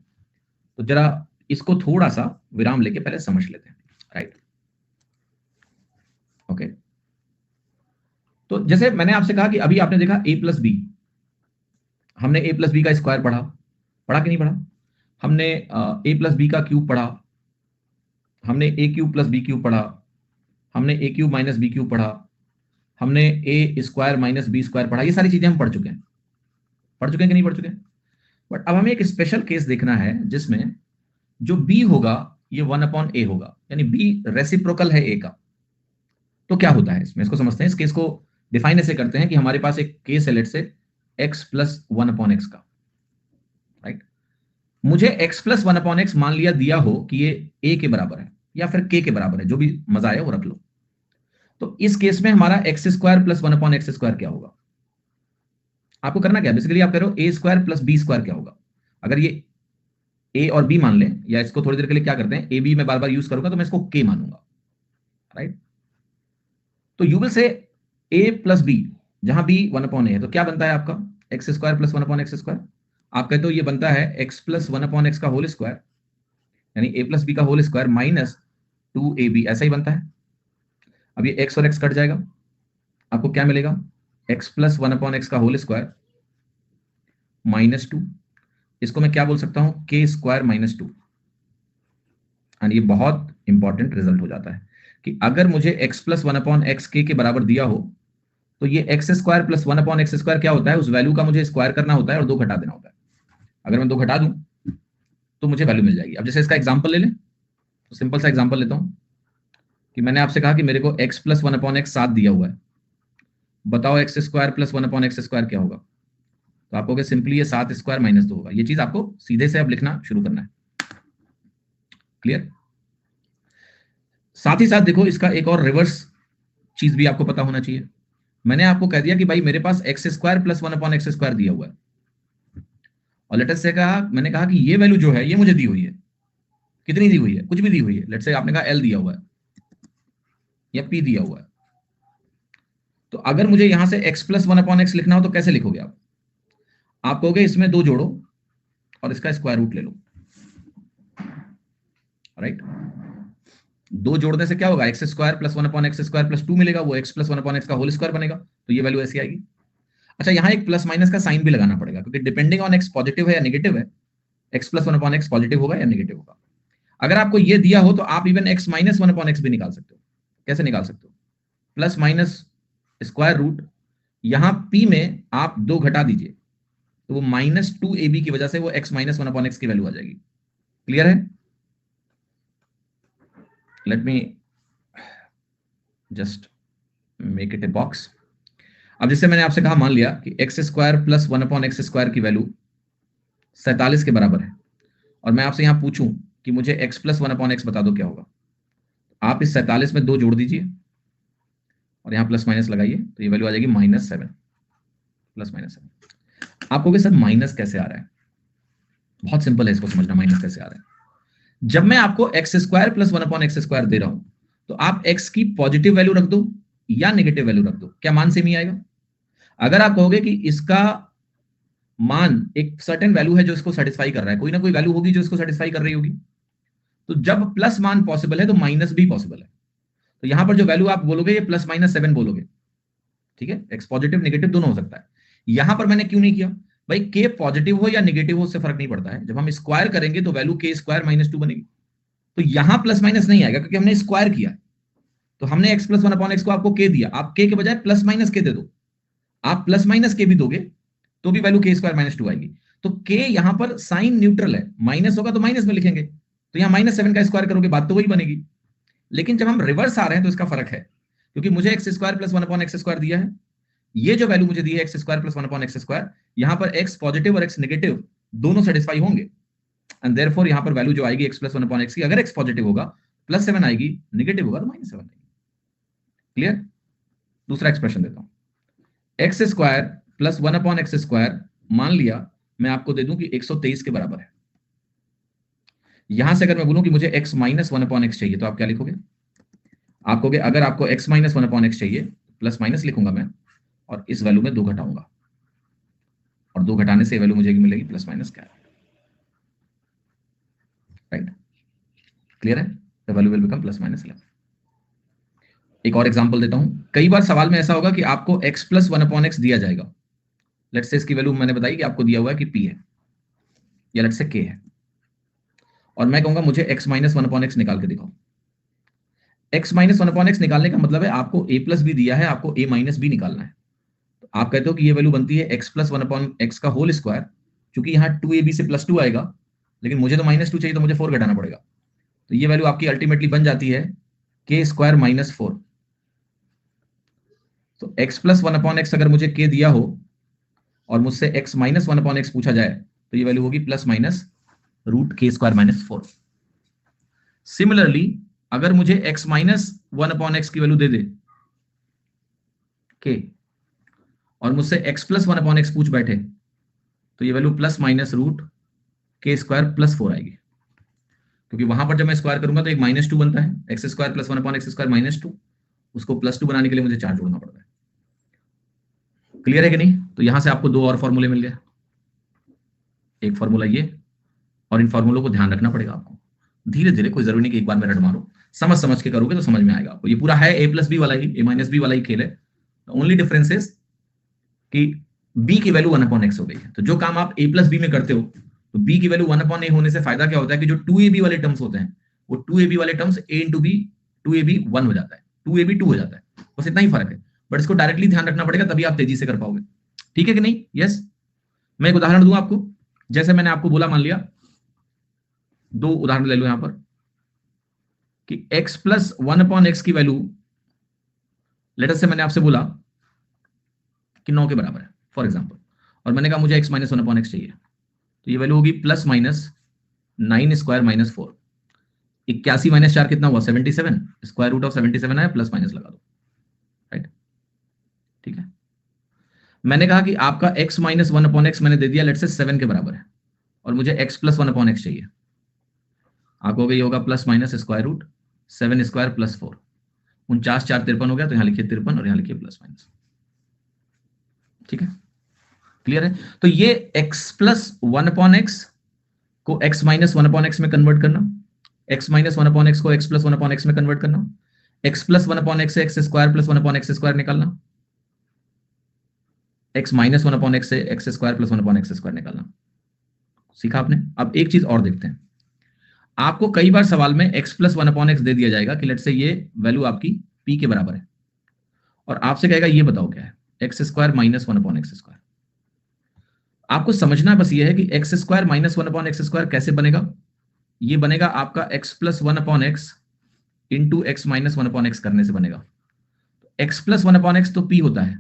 तो जरा इसको थोड़ा सा विराम लेके पहले समझ लेते हैं, राइट? ओके। तो जैसे मैंने आपसे कहा कि अभी आपने देखा a + b, हमने a + b का स्क्वायर पढ़ा, पढ़ा कि नहीं पढ़ा? हमने a + b का क्यूब पढ़ा, हमने a³ + b³ पढ़ा, हमने a³ - b³ पढ़ा, हमने a² - b² पढ़ा। ये सारी चीजें हम पढ़ चुके हैं। पढ़ चुके हैं कि नहीं पढ़ चुके हैं? बट अब हमें एक स्पेशल केस देखना है जिसमें जो b होगा ये 1/a होगा, यानी b रेसिप्रोकल है a का। तो क्या होता है इसमें, इसको समझते हैं। इस केस को डिफाइन ऐसे करते हैं कि हमारे पास एक केस है, लेट से x प्लस 1/x का, राइट। मुझे x प्लस 1/x मान लिया दिया हो कि ये a के बराबर है या फिर k के बराबर है, जो भी मजा आए वो रख लो। तो इस केस में हमारा x square plus 1/x square क्या होगा? आपको करना क्या, बेसिकली आप कह रहे हो a square plus b square क्या होगा। अगर ये a और b मान लें, या इसको थोड़ी देर के लिए क्या करते हैं, a b में बार बार यूज करूंगा तो मैं इसको k मानूंगा, राइट। तो you will say a plus b, जहां b 1/a है, तो क्या बनता है आपका x square plus 1/x square. आप कहते हो ये बनता है x प्लस 1/x का होल स्क्वायर, यानी a प्लस b का होल स्क्वायर माइनस 2ab, ऐसा ही बनता है। अब ये x और x कट जाएगा, आपको क्या मिलेगा, x प्लस 1/x का होल स्क्वायर माइनस 2, इसको मैं क्या बोल सकता हूं, k स्क्वायर माइनस 2। एंड ये बहुत इंपॉर्टेंट रिजल्ट हो जाता है कि अगर मुझे x प्लस 1/x k के बराबर दिया हो, तो ये x square plus 1/x square क्या होता है, उस वैल्यू का मुझे स्क्वायर करना होता है और 2 घटा देना होता है। अगर मैं 2 घटा दूं तो मुझे वैल्यू मिल जाएगी। अब जैसे इसका एग्जांपल ले लें, तो सिंपल सा एग्जांपल लेता हूं कि मैंने आपसे कहा कि मेरे को x प्लस 1/x 7 दिया हुआ है, बताओ x square plus 1/x square क्या होगा। तो आप कहोगे सिंपली ये 7 स्क्वायर माइनस 2 होगा। ये चीज आपको सीधे से अब लिखना शुरू करना है, क्लियर। साथ ही साथ देखो, इसका एक और रिवर्स चीज भी आपको पता होना चाहिए। मैंने आपको कह दिया कि भाई मेरे पास x square plus 1/x square दिया हुआ है, और लेट अस से कहा, मैंने कहा कि ये वैल्यू जो है ये मुझे दी हुई है। कितनी दी हुई है, कुछ भी दी हुई है। लेट से आपने कहा l दिया हुआ है या p दिया हुआ है। तो अगर मुझे यहां से x प्लस 1/x लिखना हो तो कैसे लिखोगे आप कहोगे इसमें 2 जोड़ो और इसका स्क्वायर रूट ले लो, राइट। 2 जोड़ने से क्या होगा, x square plus 1/x square plus 2 मिलेगा, वो x प्लस 1/x का होल स्क्वायर बनेगा, तो ये वैल्यू ऐसी आएगी। अच्छा, यहां एक प्लस माइनस का साइन भी लगाना पड़ेगा, क्योंकि डिपेंडिंग ऑन x पॉजिटिव है या नेगेटिव है, x प्लस 1/x पॉजिटिव होगा या नेगेटिव होगा। अगर आपको ये दिया हो तो आप इवन x माइनस 1/x भी निकाल सकते हो। कैसे निकाल सकते हो, प्लस माइनस स्क्वायर रूट, यहां p में आप 2 घटा दीजिए, तो वो माइनस 2ab की वजह से वो x माइनस 1/x की वैल्यू आ जाएगी। क्लियर है? Let me just make it a box. अब जैसे मैंने आपसे कहा, मान लिया कि x square plus 1/x square की वैल्यू 47 के बराबर है, और मैं आपसे यहां पूछूं कि मुझे x प्लस 1/x बता दो क्या होगा। आप इस 47 में 2 जोड़ दीजिए और यहां प्लस माइनस लगाइए, तो ये वैल्यू आ जाएगी -7, प्लस माइनस 7। आप कहोगे सर माइनस कैसे आ रहा है, बहुत सिंपल है इसको समझना, माइनस कैसे आ रहा है। जब मैं आपको x square plus 1/x square दे रहा हूं, तो आप x की पॉजिटिव वैल्यू रख दो या नेगेटिव वैल्यू रख दो, क्या मान सेम ही आएगा। अगर आप कहोगे कि इसका मान एक सर्टेन वैल्यू है जो इसको सेटिस्फाई कर रहा है, कोई ना कोई वैल्यू होगी जो इसको सेटिस्फाई कर रही होगी, तो जब प्लस मान पॉसिबल है तो माइनस भी पॉसिबल है। तो यहां पर जो वैल्यू आप बोलोगे ये प्लस माइनस 7 बोलोगे, ठीक है। एक्स पॉजिटिव नेगेटिव दोनों हो सकता है। यहां पर मैंने क्यों नहीं किया, भाई के पॉजिटिव हो या नेगेटिव हो उससे फर्क नहीं पड़ता है, जब हम स्क्वायर करेंगे तो वैल्यू के स्क्वायर -2 बनेगी। तो यहां प्लस माइनस नहीं आएगा क्योंकि हमने स्क्वायर किया। तो हमने x प्लस 1/x को आपको के दिया, आप के बजाय प्लस माइनस के दे दो, आप प्लस माइनस के भी दोगे तो भी वैल्यू के स्क्वायर -2 आएगी। तो के यहां पर साइन न्यूट्रल है, माइनस होगा तो माइनस में लिखेंगे, तो यहां -7 का स्क्वायर करोगे बात तो वही बनेगी। लेकिन जब हम रिवर्स आ रहे हैं तो इसका फर्क है, क्योंकि मुझे x square plus 1/x square दिया है, ये जो वैल्यू मुझे दी है X square plus 1/x square, यहां पर एक्स पॉजिटिव और एक्स नेगेटिव दोनों सेटिस्फाई होंगे, एंड देयरफॉर यहां पर वैल्यू जो आएगी x प्लस 1/x की, अगर x पॉजिटिव होगा +7 आएगी, नेगेटिव होगा तो -7 आएगी। क्लियर? दूसरा एक्सप्रेशन देता हूं, x square plus 1/x square मान लिया मैं आपको दे दूं कि 123 के बराबर है। यहां से अगर मैं बोलूं कि मुझे x माइनस 1/x चाहिए, तो आप क्या लिखोगे, आप कहोगे अगर आपको x माइनस 1/x चाहिए, प्लस माइनस लिखूंगा मैं और इस वैल्यू में 2 घटाऊंगा, और 2 घटाने से वैल्यू मुझे मिलेगी प्लस माइनस क्या, राइट। क्लियर है? The value will become plus minus 11। एक और एग्जांपल देता हूं, कई बार सवाल में ऐसा होगा कि आपको x प्लस 1/x दिया जाएगा, लेट्स से इसकी वैल्यू मैंने बताई कि आपको दिया हुआ है कि p है या लेट्स से k है, और मैं कहूंगा मुझे x माइनस 1/x निकाल के दिखाओ। x माइनस 1/x निकालने का मतलब है आपको a प्लस भी दिया है, आपको a माइनस भी निकालना है। तो आप कहते हो कि ये वैल्यू बनती है x प्लस 1/x का होल स्क्वायर, क्योंकि यहाँ 2ab से +2 आएगा, लेकिन मुझे तो -2 चाहिए तो मुझे 4 घटाना पड़ेगा, तो ये वैल्यू आपकी अल्टीमेटली बन जाती है के स्क्वायर माइनस 4। तो x प्लस 1/x अगर मुझे k दिया हो और मुझसे x माइनस 1/x पूछा जाए तो ये वैल्यू होगी प्लस माइनस रूट के स्क्वायर माइनस 4। सिमिलरली अगर मुझे x माइनस 1/x की वैल्यू दे दे k और मुझसे x प्लस 1/x पूछ बैठे तो ये वैल्यू प्लस माइनस रूट के स्क्वायर प्लस 4 आएगी, क्योंकि वहां पर जब मैं स्क्वायर करूंगा तो एक -2 बनता है, X square plus 1/x square -2, उसको +2 बनाने के लिए मुझे 4 जोड़ना पड़ता है। क्लियर है कि नहीं? तो यहां से आपको 2 और फॉर्मूले मिल गए, एक फॉर्मूला ये, और इन फॉर्मूलों को ध्यान रखना पड़ेगा आपको धीरे धीरे, कोई जरूरी नहीं कि एक बार में रट मारो, समझ समझ के करोगे तो समझ में आएगा आपको। ये पूरा है a प्लस बी वाला ही, a माइनस बी वाला ही खेल है। ओनली डिफरेंस इज कि b की वैल्यू 1/x हो गई है। तो जो काम आप a प्लस बी में करते हो तो b की वैल्यू 1/a होने से फायदा क्या होता है कि जो 2ab वाले टर्म्स होते हैं वो 2ab वाले terms a into B 2ab 1 हो जाता है, 2ab 2 हो जाता है, बस इतना ही फर्क है। बट इसको डायरेक्टली ध्यान रखना पड़ेगा, तभी आप तेजी से कर पाओगे। ठीक है कि नहीं? यस। मैं एक उदाहरण दूं आपको, जैसे मैंने आपको बोला, मान लिया 2 उदाहरण ले लो यहां पर कि x प्लस 1/x की वैल्यू लेटर से मैंने आपसे बोला कि 9 के बराबर है फॉर एग्जांपल, और मैंने कहा मुझे x माइनस 1/x चाहिए, तो ये वैल्यू होगी plus minus 9 square minus 4। 81 minus 4 कितना हुआ? 77। स्क्वायर रूट ऑफ 77 आया, प्लस माइनस लगा दो, राइट? ठीक है। मैंने कहा कि आपका x माइनस 1/x मैंने दे दिया लेट से 7 के बराबर है, और मुझे x प्लस 1/x चाहिए। आप कहोगे ये होगा plus minus square root 7 square plus 4, 49 4 53 हो गया, तो यहां लिखिए 53 और यहां लिखिए प्लस माइनस। ठीक है, क्लियर है? तो ये x प्लस 1/x को x माइनस 1/x में कन्वर्ट करना, x माइनस 1/x को x प्लस 1/x में कन्वर्ट करना, x प्लस 1/x से x square plus 1/x square निकालना, x माइनस 1/x से x square plus 1/x square निकालना। सीखा आपने? अब एक चीज और देखते हैं। आपको कई बार सवाल में x प्लस 1/x दे दिया जाएगा कि लेट से ये वैल्यू आपकी p के बराबर है, और आपसे कहेगा ये बताओ क्या है, x square minus 1/x square. आपको समझना बस ये है कि x square minus 1/x square कैसे बनेगा। ये बनेगा आपका x plus 1/x into x minus 1/x करने से बनेगा। x प्लस 1/x तो p होता है,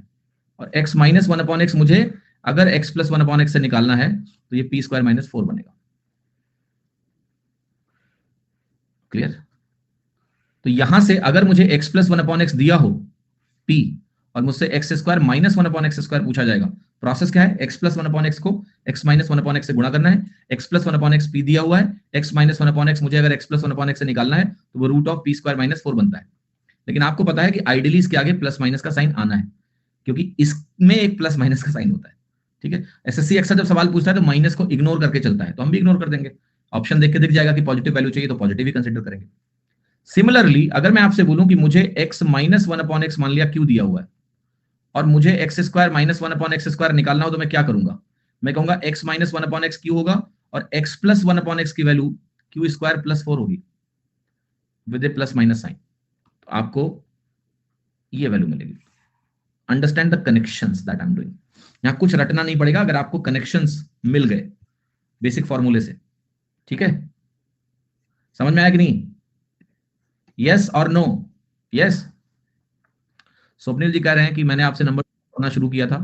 और x माइनस 1/x मुझे अगर x प्लस 1/x से निकालना है तो ये p स्क्वायर माइनस 4 बनेगा। क्लियर? तो यहां से अगर मुझे x प्लस 1/x दिया हो p और मुझसे x square minus 1/x square पूछा जाएगा, प्रोसेस क्या है? x प्लस 1/x को x माइनस 1/x से गुणा करना है, x प्लस 1/x p दिया हुआ है, x माइनस 1/x मुझे अगर x प्लस 1/x से निकालना है तो वो root of p square minus 4 बनता है। लेकिन आपको पता है कि आइडियली इसके आगे प्लस माइनस का साइन आना है, क्योंकि इसमें एक प्लस माइनस का साइन होता है। ठीक है, एसएससी अक्सर जब सवाल पूछता है तो माइनस को इग्नोर करके चलता है, तो हम भी इग्नोर कर देंगे। ऑप्शन देख के दिख जाएगा कि पॉजिटिव वैल्यू चाहिए तो पॉजिटिव ही कंसीडर करेंगे। सिमिलरली अगर मैं आपसे बोलूं कि मुझे x माइनस 1/x मान लिया q दिया हुआ है, और मुझे x square minus 1/x square निकालना हो, तो मैं क्या करूंगा? मैं कहूंगा x माइनस 1/x q होगा, और x प्लस 1/x की वैल्यू q स्क्वायर प्लस 4 होगी with a plus minus sign. तो आपको ये वैल्यू मिलेगी। Understand the connections that I am doing. यहां कुछ रटना नहीं पड़ेगा अगर आपको कनेक्शंस मिल गए बेसिक फॉर्मूले से। ठीक है, समझ में आया कि नहीं? यस और नो? यस। स्वप्निल जी कह रहे हैं कि मैंने आपसे नंबर पढ़ना शुरू किया था,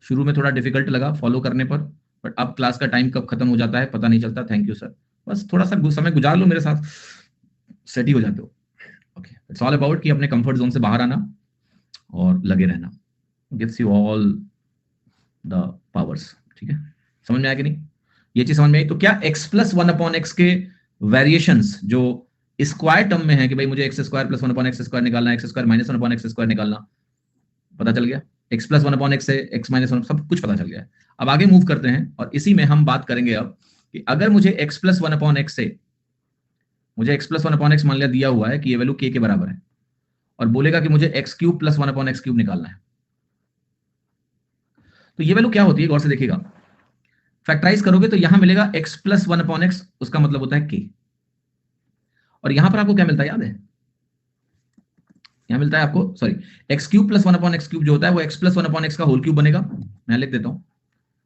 शुरू में थोड़ा डिफिकल्ट लगा फॉलो करने पर, बट अब क्लास का टाइम कब खत्म हो जाता है पता नहीं चलता। थैंक यू सर, बस थोड़ा सा समय गुजार लो मेरे साथ, सेट ही हो जाते हो। ओके, इट्स ऑल अबाउट कि अपने कंफर्ट जोन से बाहर आना और लगे रहना, gives you all the powers. ठीक है, समझ में आया कि नहीं? ये चीज समझ में आई? तो क्या x प्लस 1/x के वेरिएशंस जो स्क्वायर टर्म में है कि भाई मुझे x square plus 1/x square निकालना है, x square minus 1/x square निकालना, पता चल गया? x प्लस 1/x से x माइनस 1 सब कुछ पता चल गया है। अब आगे मूव करते हैं, और इसी में हम बात करेंगे अब कि अगर मुझे x प्लस 1/x से मुझे x प्लस 1/x मान लिया दिया हुआ है कि ये वैल्यू k के बराबर है, और बोलेगा कि मुझे x cube plus 1/x cube निकालना है, तो ये वैल्यू क्या होती है? गौर से देखिएगा। फैक्टराइज करोगे तो यहां मिलेगा x प्लस 1/x, उसका मतलब होता है k, और यहां पर आपको क्या मिलता है याद है? यहां मिलता है आपको, sorry, x cube plus 1/x cube जो होता है वो x प्लस 1/x का होल क्यूब बनेगा। मैं लिख देता हूं,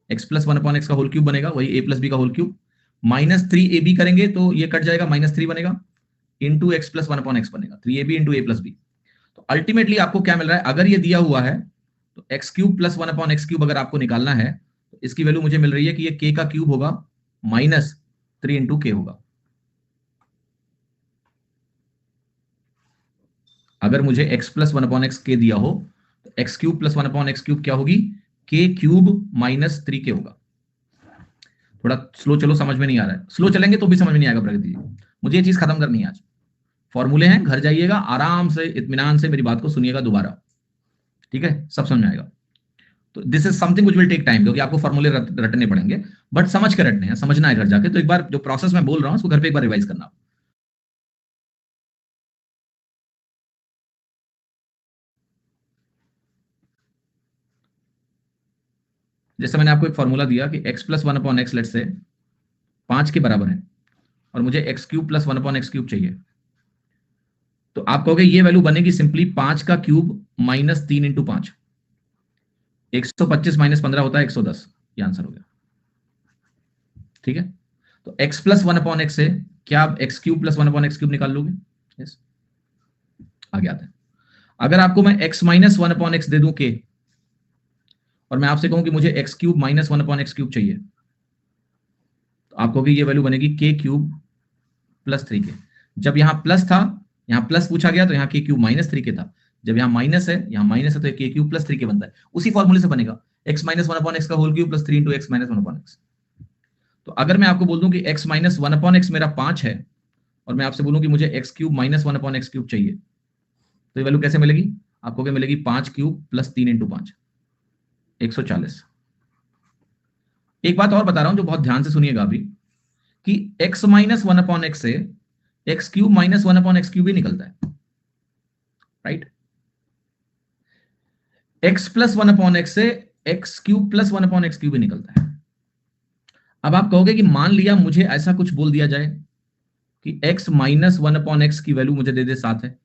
x प्लस 1/x का होल क्यूब बनेगा, वही a प्लस b का होल क्यूब। -3ab करेंगे तो ये कट जाएगा, -3 बनेगा। Into X plus one upon x बनेगा, 3ab into A plus B. तो अल्टीमेटली आपको क्या मिल रहा है, अगर ये दिया हुआ है तो X cube plus one upon x cube अगर आपको निकालना है तो इसकी वैल्यू मुझे मिल रही है कि ये के का क्यूब होगा माइनस 3 इंटू के होगा। अगर मुझे x plus one upon x के दिया हो तो X cube plus one upon x cube क्या होगी, के क्यूब माइनस 3 के होगा। थोड़ा स्लो चलो, समझ में नहीं आ रहा है, स्लो चलेंगे तो भी समझ में नहीं आएगा प्रगति जी। मुझे ये चीज खत्म करनी है आज। फॉर्मूले हैं, घर जाइएगा आराम से इत्मीनान से मेरी बात को सुनिएगा दोबारा, ठीक है, सब समझ में आएगा। तो this is something which will take time, क्योंकि आपको फॉर्मूले रटने पड़ेंगे, बट समझ के रटने हैं, समझना है घर जाके। तो एक बार जो प्रोसेस मैं बोल रहा हूं उसको घर पे एक बार रिवाइज करना। जैसे मैंने आपको एक फॉर्मूला दिया कि x plus one upon x let's say 5 के बराबर है और मुझे x cube plus one upon x cube चाहिए, तो आप कहोगे ये वैल्यू बनेगी सिंपली 5 का क्यूब माइनस 3 इंटू 5, 125 माइनस 15 होता है 110, ये आंसर हो गया, ठीक है। तो x plus one upon X से क्या आप x cube plus one upon x cube निकाल लोगे? यस। आगे आते हैं, अगर आपको मैं x minus one upon X दे दूं के, और मैं आपसे कहूं कि मुझे x cube minus one upon x cube चाहिए, तो आप कहोगे ये वैल्यू बनेगी के क्यूब प्लस 3 के। जब यहां प्लस था, यहां प्लस पूछा गया तो यहां के क्यूब माइनस 3 के था, जब यहां माइनस है, यहां माइनस है, तो के क्यूब प्लस 3 के बनता है। उसी फॉर्मूले से बनेगा x minus one upon X का whole cube plus 3 into X minus one upon X. तो अगर मैं आपको बोल दूं कि x minus one upon X मेरा 5 है, और मैं आपसे बोलूं कि मुझे x cube minus one upon x cube चाहिए, तो ये वैल्यू कैसे मिलेगी? आपको क्या मिलेगी? 5 क्यूब प्लस 3 इंटू 5, 140। एक बात और बता रहा हूं जो बहुत ध्यान से सुनिएगा अभी, कि x minus one upon X से X cube minus one upon x cube ही निकलता है, right. x plus one upon X से X cube plus one upon x cube ही निकलता है। अब आप कहोगे कि मान लिया मुझे ऐसा कुछ बोल दिया जाए कि x minus one upon x की वैल्यू मुझे दे दे 7 है,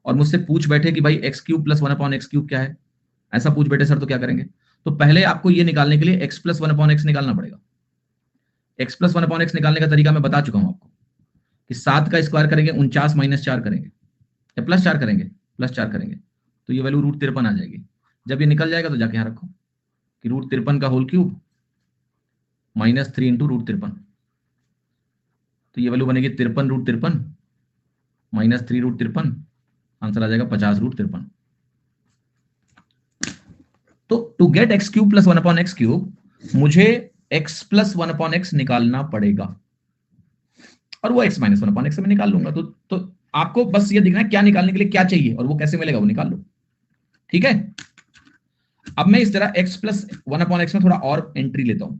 और मुझसे पूछ बैठे कि भाई x cube plus one upon x cube क्या है, ऐसा पूछ बैठे सर, तो क्या करेंगे? तो पहले आपको ये निकालने के लिए x plus one upon X निकालना पड़ेगा। X plus one upon x निकालने का तरीका मैं बता चुका हूं आपको, कि 7 का स्क्वायर करेंगे 49 माइनस 4 करेंगे, या प्लस 4 करेंगे, प्लस 4 करेंगे, तो ये वैल्यू रूट 53 आ जाएगी। जब ये निकल जाएगा तो जाके यहां रखो कि रूट 53 का whole cube minus 3 into root 53, तो ये वैल्यू बनेगी 53 रूट 53 माइनस 3 रूट 53, आंसर आ जाएगा 50 रूट 53। तो to get X cube plus one upon x cube मुझे X plus one upon X निकालना पड़ेगा, और वो X minus one upon X से मैं निकाल लूंगा। तो आपको बस ये दिखना है क्या निकालने के लिए क्या चाहिए और वो कैसे मिलेगा, वो निकाल लो, ठीक है। अब मैं इस तरह x plus one upon x में थोड़ा और एंट्री लेता हूं,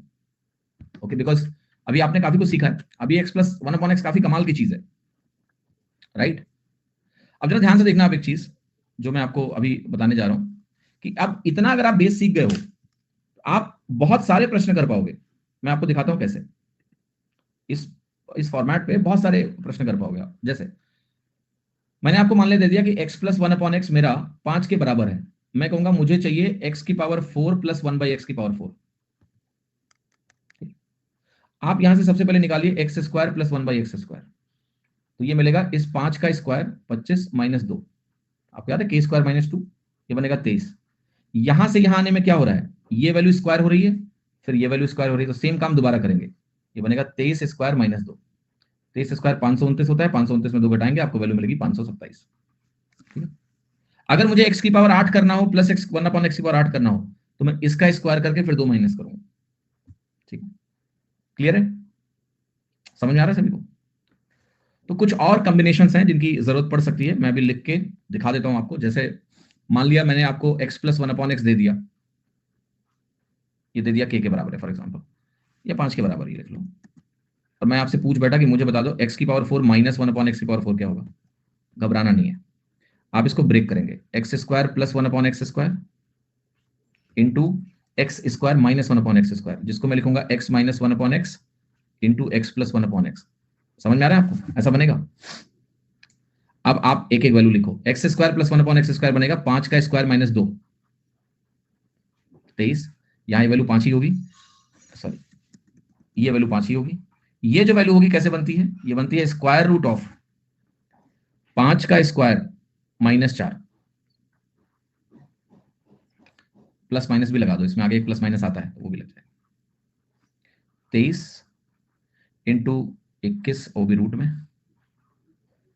ओके, बिकॉज अभी आपने काफी कुछ सीखा है, अभी x plus one upon x काफी कमाल की चीज है, राइट। अब जरा ध्यान से देखना आप एक चीज जो मैं आपको अभी बताने जा रहा हूं, कि अब इतना अगर आप बेस सीख गए हो तो आप बहुत सारे प्रश्न कर पाओगे। मैं आपको दिखाता हूं कैसे। इस फॉर्मेट पे बहुत सारे प्रश्न कर पाओगे आप। जैसे मैंने आपको मान ले दे दिया कि x plus one upon X मेरा 5 के बराबर है, मैं कहूंगा मुझे चाहिए x की पावर 4 प्लस 1 बाई एक्स की पावर 4। आप यहां से सबसे पहले निकालिए x square plus 1 by x square, तो ये मिलेगा इस 5 का स्क्वायर 25 माइनस 2, आपको याद है के स्क्वायर माइनस 2, ये बनेगा 23। यहां से यहां आने में क्या हो रहा है, ये वैल्यू स्क्वायर हो रही है, फिर ये वैल्यू स्क्वायर हो रही है, तो सेम काम दोबारा करेंगे, ये बनेगा 23 स्क्वायर माइनस 2, 23 स्क्वायर 529 होता है, 529 में 2 घटाएंगे आपको वैल्यू मिलेगी 527, ठीक है। अगर मुझे x की पावर 8 करना हो plus x one upon x की पावर 8 करना हो, तो मैं इसका स्क्वायर करके फिर 2 माइनस करूंगा, ठीक है। क्लियर है, समझ में आ रहा है सभी को? तो कुछ और कॉम्बिनेशंस हैं जिनकी जरूरत पड़ सकती है, मैं भी लिख के दिखा देता हूं आपको। जैसे मान लिया मैंने आपको x plus one upon X दे दिया, ये दे दिया k के बराबर है फॉर एग्जाम्पल, या 5 के बराबर ही लिख लो, और मैं आपसे पूछ बैठा कि मुझे बता दो x की power 4 minus one upon x की पावर 4 क्या होगा। घबराना नहीं है, आप इसको ब्रेक करेंगे, x square plus one upon x square into x square minus one upon x square, जिसको मैं लिखूंगा x minus one upon x into X plus one upon x. समझ में आ रहा है आपको? ऐसा बनेगा। अब आप एक एक वैल्यू लिखो, x square plus one upon x square बनेगा 5 का स्क्वायर माइनस 2, 23, यहाँ ये वैल्यू 5 ही होगी, सॉरी ये वैल्यू 5 ही होगी। ये जो वैल्यू होगी कैसे बनती है, ये बनती है स्क्वायर रूट ऑफ 5 का स्क्वायर -4, प्लस माइनस भी लगा दो, इसमें आगे एक प्लस माइनस आता है तो वो भी लग जाएगा। 23 इंटू 21, वो भी रूट में,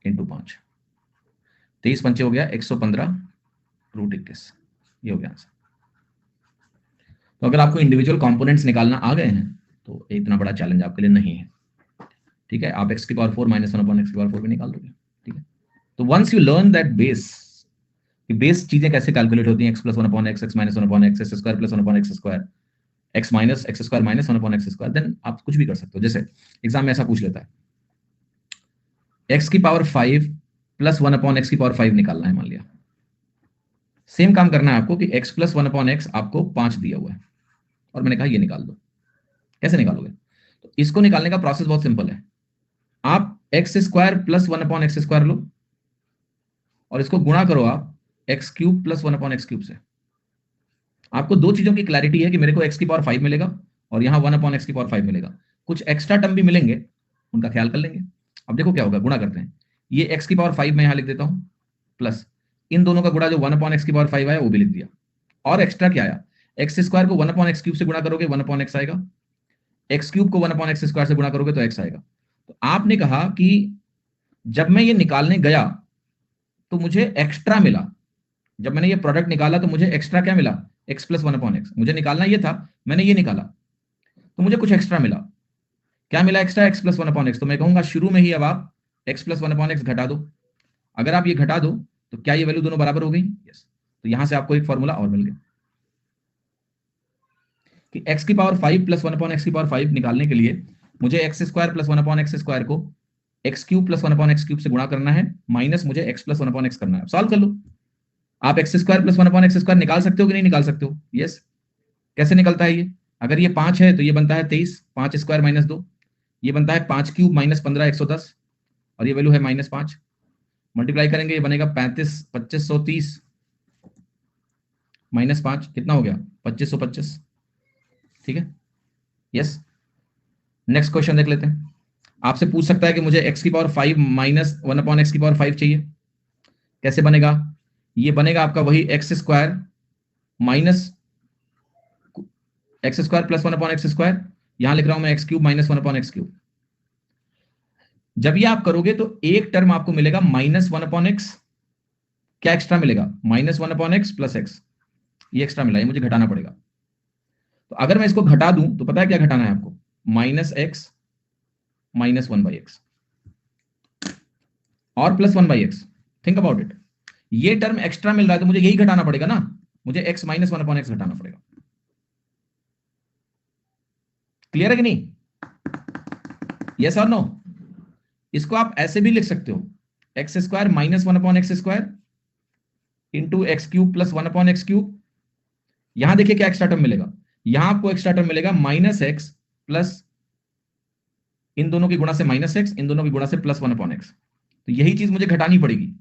इंटू 5, 23 पंचे हो गया 115 रूट 21, ये हो गया आंसर। तो अगर आपको इंडिविजुअल कंपोनेंट्स निकालना आ गए हैं तो इतना बड़ा चैलेंज आपके लिए नहीं है, ठीक है। आप x की पावर 4 -1 अपॉन x की पावर 4 भी निकाल दोगे, ठीक है। तो once you learn that base चीजें कैसे कैलकुलेट होती हैं, x + 1 upon x, x - 1 upon x, x square + 1 upon x square, x minus x square - 1 upon x square, then आप कुछ भी कर सकते हो। जैसे एग्जाम में ऐसा पूछ लेता है, x की पावर 5 + 1 अपॉन x की पावर 5 निकालना है मान लिया। सेम काम करना है आपको कि x + 1 अपॉन x आपको 5 दिया हुआ है और मैंने कहा ये निकाल दो। कैसे निकालोगे? तो इसको निकालने का प्रोसेस बहुत सिंपल है। आप x square + 1 upon x square लो और इसको गुणा करो आप x³ + 1 अपॉन x³ से। आपको दो चीजों की क्लैरिटी है कि मेरे को x की पावर 5 मिलेगा और यहाँ 1 अपॉन x की पावर 5 मिलेगा। कुछ एक्स्ट्रा टर्म भी मिलेंगे, उनका ख्याल कर लेंगे। अब देखो क्या होगा, गुणा करते हैं। ये x की पावर 5 मैं यहाँ लिख देता हूँ, प्लस इन दोनों का गुणा जो 1 अपॉन x की पावर 5 आया वो भी लिख दिया। और एक्स्ट्रा क्या आया, x स्क्वायर को 1 अपॉन x³ से गुणा करोगे 1 अपॉन x आएगा, x³ को 1 अपॉन x स्क्वायर से गुणा करोगे तो x आएगा। तो आपने कहा कि जब मैं ये निकालने गया तो मुझे एक्स्ट्रा मिला, जब मैंने ये प्रोडक्ट निकाला तो मुझे एक्स्ट्रा क्या मिला, x + 1 अपॉन x। मुझे निकालना ये था, मैंने ये निकाला तो मुझे कुछ एक्स्ट्रा मिला। क्या मिला एक्स्ट्रा, x + 1 अपॉन x। तो मैं कहूंगा शुरू में ही अब आप x + 1 अपॉन x घटा दो। अगर आप ये घटा दो तो क्या ये वैल्यू दोनों बराबर हो गई? यस। तो यहां से आपको एक फॉर्मूला और मिल गया कि x की पावर 5 + 1 अपॉन x की पावर 5 निकालने के लिए मुझे x square + 1 upon x square को x³ + 1 अपॉन x³ से गुणा करना है, माइनस मुझे x + 1 अपॉन x करना है। सॉल्व कर लो। आप x square + 1 upon x square निकाल सकते हो कि नहीं निकाल सकते हो? यस। कैसे निकलता है ये? अगर ये 5 है तो ये बनता है 23, 5 स्क्वायर -2, ये बनता है 5³ - 15 110 और ये वैल्यू है -5। मल्टीप्लाई करेंगे ये बनेगा 35 2530 -5 कितना हो गया 2525, ठीक है। यस। नेक्स्ट क्वेश्चन देख लेते हैं। आपसे पूछ सकता है कि मुझे x की पावर 5 - 1 अपॉन x की पावर 5 चाहिए। कैसे बनेगा? ये बनेगा आपका वही x square minus x square + 1 upon x square, यहां लिख रहा हूं मैं x³ - 1 अपॉन x³। जब ये आप करोगे तो एक टर्म आपको मिलेगा -1 अपॉन x। क्या एक्स्ट्रा मिलेगा? -1 अपॉन x + x, ये एक्स्ट्रा मिला, ये मुझे घटाना पड़ेगा। तो अगर मैं इसको घटा दूं तो पता है क्या घटाना है आपको, -x - 1/x और +1/x। थिंक अबाउट इट, ये टर्म एक्स्ट्रा मिल रहा है तो मुझे यही घटाना पड़ेगा ना, मुझे x - 1 अपॉन x घटाना पड़ेगा। क्लियर है कि नहीं? यस और नो? इसको आप ऐसे भी लिख सकते हो, x square - 1 upon x square into x³ + 1 upon x³। यहां देखिए क्या एक्स्ट्रा टर्म मिलेगा, यहां आपको एक्स्ट्रा टर्म मिलेगा -x प्लस इन दोनों की गुणा से -x, इन दोनों की गुणा से +1 अपॉन x। तो यही चीज मुझे घटानी पड़ेगी,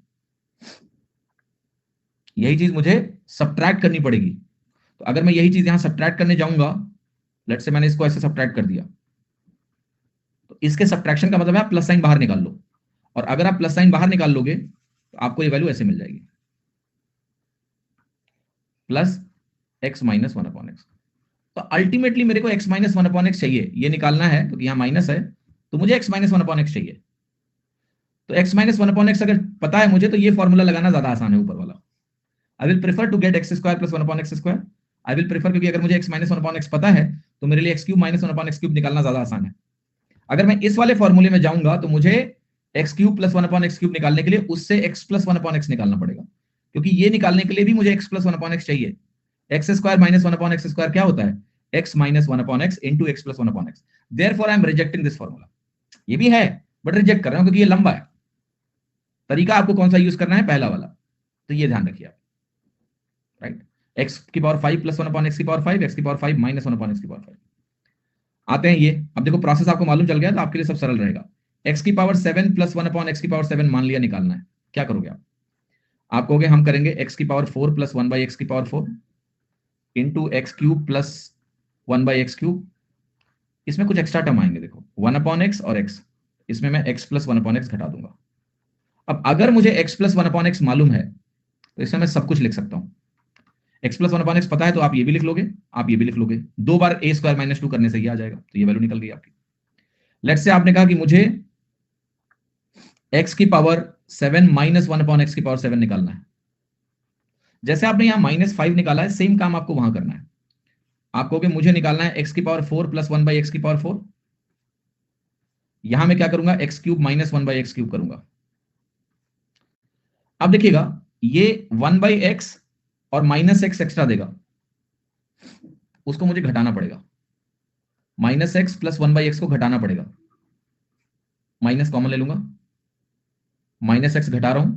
यही चीज मुझे सब्ट्रैक्ट करनी पड़ेगी। तो अगर मैं यही चीज यहां सब्ट्रैक्ट करने जाऊंगा, लेट्स से मैंने इसको ऐसे सब्ट्रैक्ट कर दिया, तो इसके सब्ट्रैक्शन का मतलब है आप प्लस साइन बाहर निकाल लो, और अगर आप प्लस साइन बाहर निकाल लोगे तो आपको ये वैल्यू ऐसे मिल जाएगी, +x - 1 अपॉन x। तो अल्टीमेटली मेरे को x - 1 अपॉन x चाहिए, ये निकालना है क्योंकि यहाँ माइनस है, तो मुझे x - 1 अपॉन x चाहिए। तो x - 1 अपॉन x अगर पता है मुझे तो ये फॉर्मूला लगाना ज्यादा आसान है ऊपर वाला। I will prefer to get x square + 1 upon x square. I will prefer, क्योंकि अगर मुझे x - 1 अपॉन x पता है तो मेरे लिए x³ - 1 अपॉन x³ निकालना ज्यादा आसान है। अगर मैं इस वाले फॉर्मूले में जाऊंगा तो मुझे x³ + 1 अपॉन x³ निकालने के लिए उससे x + 1 अपॉन x निकालना पड़ेगा, क्योंकि ये निकालने के लिए भी मुझे x + 1 अपॉन x चाहिए। x square - 1 upon x square क्या होता है, x - 1 upon x into x + 1 upon x। Therefore I am rejecting this formula. ये भी है बट रिजेक्ट कर रहा हूं क्योंकि ये लंबा है। तरीका आपको कौन सा यूज करना है, पहला वाला, तो ये ध्यान रखिए आप, राइट। x की पावर 5 + 1 अपॉन x की पावर 5, x की पावर 5 - 1 अपॉन x की पावर 5। आते हैं ये, अब देखो प्रोसेस आपको मालूम चल गया तो आपके लिए सब सरल रहेगा। x की पावर 7 + 1 अपॉन x की पावर 7 मान लिया निकालना है, क्या करोगे आप कहोगे हम करेंगे x की पावर 4 + 1/x की पावर 4 इंटू x³ + 1/x³। इसमें कुछ एक्स्ट्रा टर्म आएंगे, देखो 1 अपॉन x और x, इसमें मैं x + 1 अपॉन x घटा दूंगा। अब अगर मुझे x प्लस 1/x मालूम है तो इसमें मैं सब कुछ लिख सकता हूं। x प्लस 1/x पता है तो आप ये भी लिख लोगे, आप ये भी लिख लोगे, 2 बार a² - 2 करने से ये आ जाएगा, तो ये वैल्यू निकल गई आपकी। लेट्स से आपने कहा कि मुझे x की पावर 7 - 1/x की पावर 7 निकालना है। जैसे आपने यहां -5 निकाला है, सेम काम आपको वहां करना है। आप कहोगे मुझे निकालना है x की पावर 4 प्लस 1/x की पावर 4। यहां मैं क्या करूंगा, x³ - 1/x³ करूंगा। अब देखिएगा ये 1/x और -x एक्स्ट्रा देगा, उसको मुझे घटाना पड़ेगा। -x प्लस 1/x को घटाना पड़ेगा, माइनस कॉमन ले लूंगा, -x घटा रहा हूं,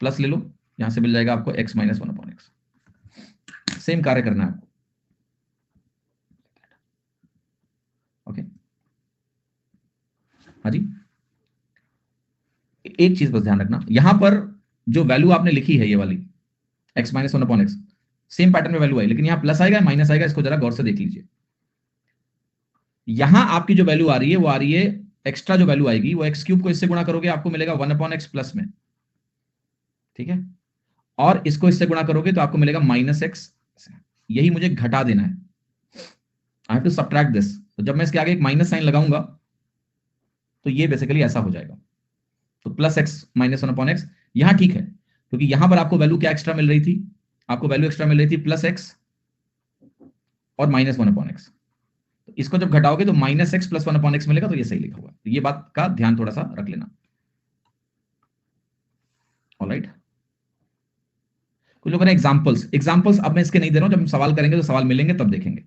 प्लस ले लो, यहां से मिल जाएगा आपको x - 1/x। सेम कार्य करना है आपको। ओके, हाँ जी, एक चीज बस ध्यान रखना, यहां पर जो वैल्यू आपने लिखी है ये वाली x - 1/x, सेम पैटर्न में वैल्यू आई, लेकिन यहां प्लस आएगा माइनस आएगा, इसको जरा गौर से देख लीजिए। यहां आपकी जो वैल्यू आ रही है वो आ रही है, एक्स्ट्रा जो वैल्यू आएगी वो x³ को इससे गुणा करोगे आपको मिलेगा 1/x प्लस में, ठीक है, और इसको इससे गुणा करोगे तो आपको मिलेगा -x। यही मुझे घटा देना है, I have to subtract this. तो जब मैं इसके आगे एक माइनस साइन लगाऊंगा तो ये बेसिकली ऐसा हो जाएगा, तो +x - 1/x। यहां ठीक है, क्योंकि यहां पर आपको वैल्यू क्या एक्स्ट्रा मिल रही थी, आपको वैल्यू एक्स्ट्रा मिल रही थी +x और -1/x। तो इसको जब घटाओगे तो -x प्लस 1/x मिलेगा, तो ये सही लिखा हुआ। तो ये बात का ध्यान थोड़ा सा रख लेना। ऑलराइट, कुछ लोगों ने एग्जांपल्स अब मैं इसके नहीं दे रहा हूं, जब हम सवाल करेंगे तो सवाल मिलेंगे तब देखेंगे।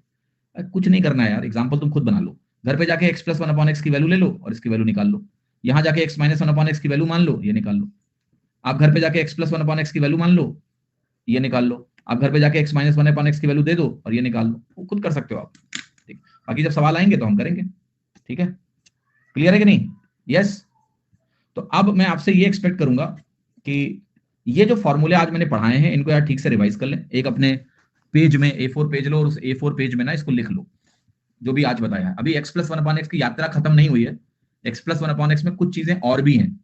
कुछ नहीं करना है यार, एग्जांपल तुम खुद बना लो। घर पे जाके x प्लस 1/x की वैल्यू ले लो और इसकी वैल्यू निकाल लो। यहां जाके x - 1/x की वैल्यू मान लो, ये निकाल लो। आप घर पे जाके x प्लस 1/x की वैल्यू मान लो, ये निकाल लो। आप घर पे जाके x - 1/x की वैल्यू दे दो और ये निकाल लो, वो खुद कर सकते हो आप। ठीक, बाकी जब सवाल आएंगे तो हम करेंगे। ठीक है, क्लियर है कि नहीं? यस। तो अब मैं आपसे ये एक्सपेक्ट करूंगा कि ये जो फॉर्मूले आज मैंने पढ़ाए हैं इनको यार ठीक से रिवाइज कर लें। एक अपने पेज में A4 पेज लो और उस A4 पेज में ना इसको लिख लो, जो भी आज बताया है। अभी x प्लस 1/x की यात्रा खत्म नहीं हुई है, x प्लस 1/x में कुछ चीजें और भी हैं,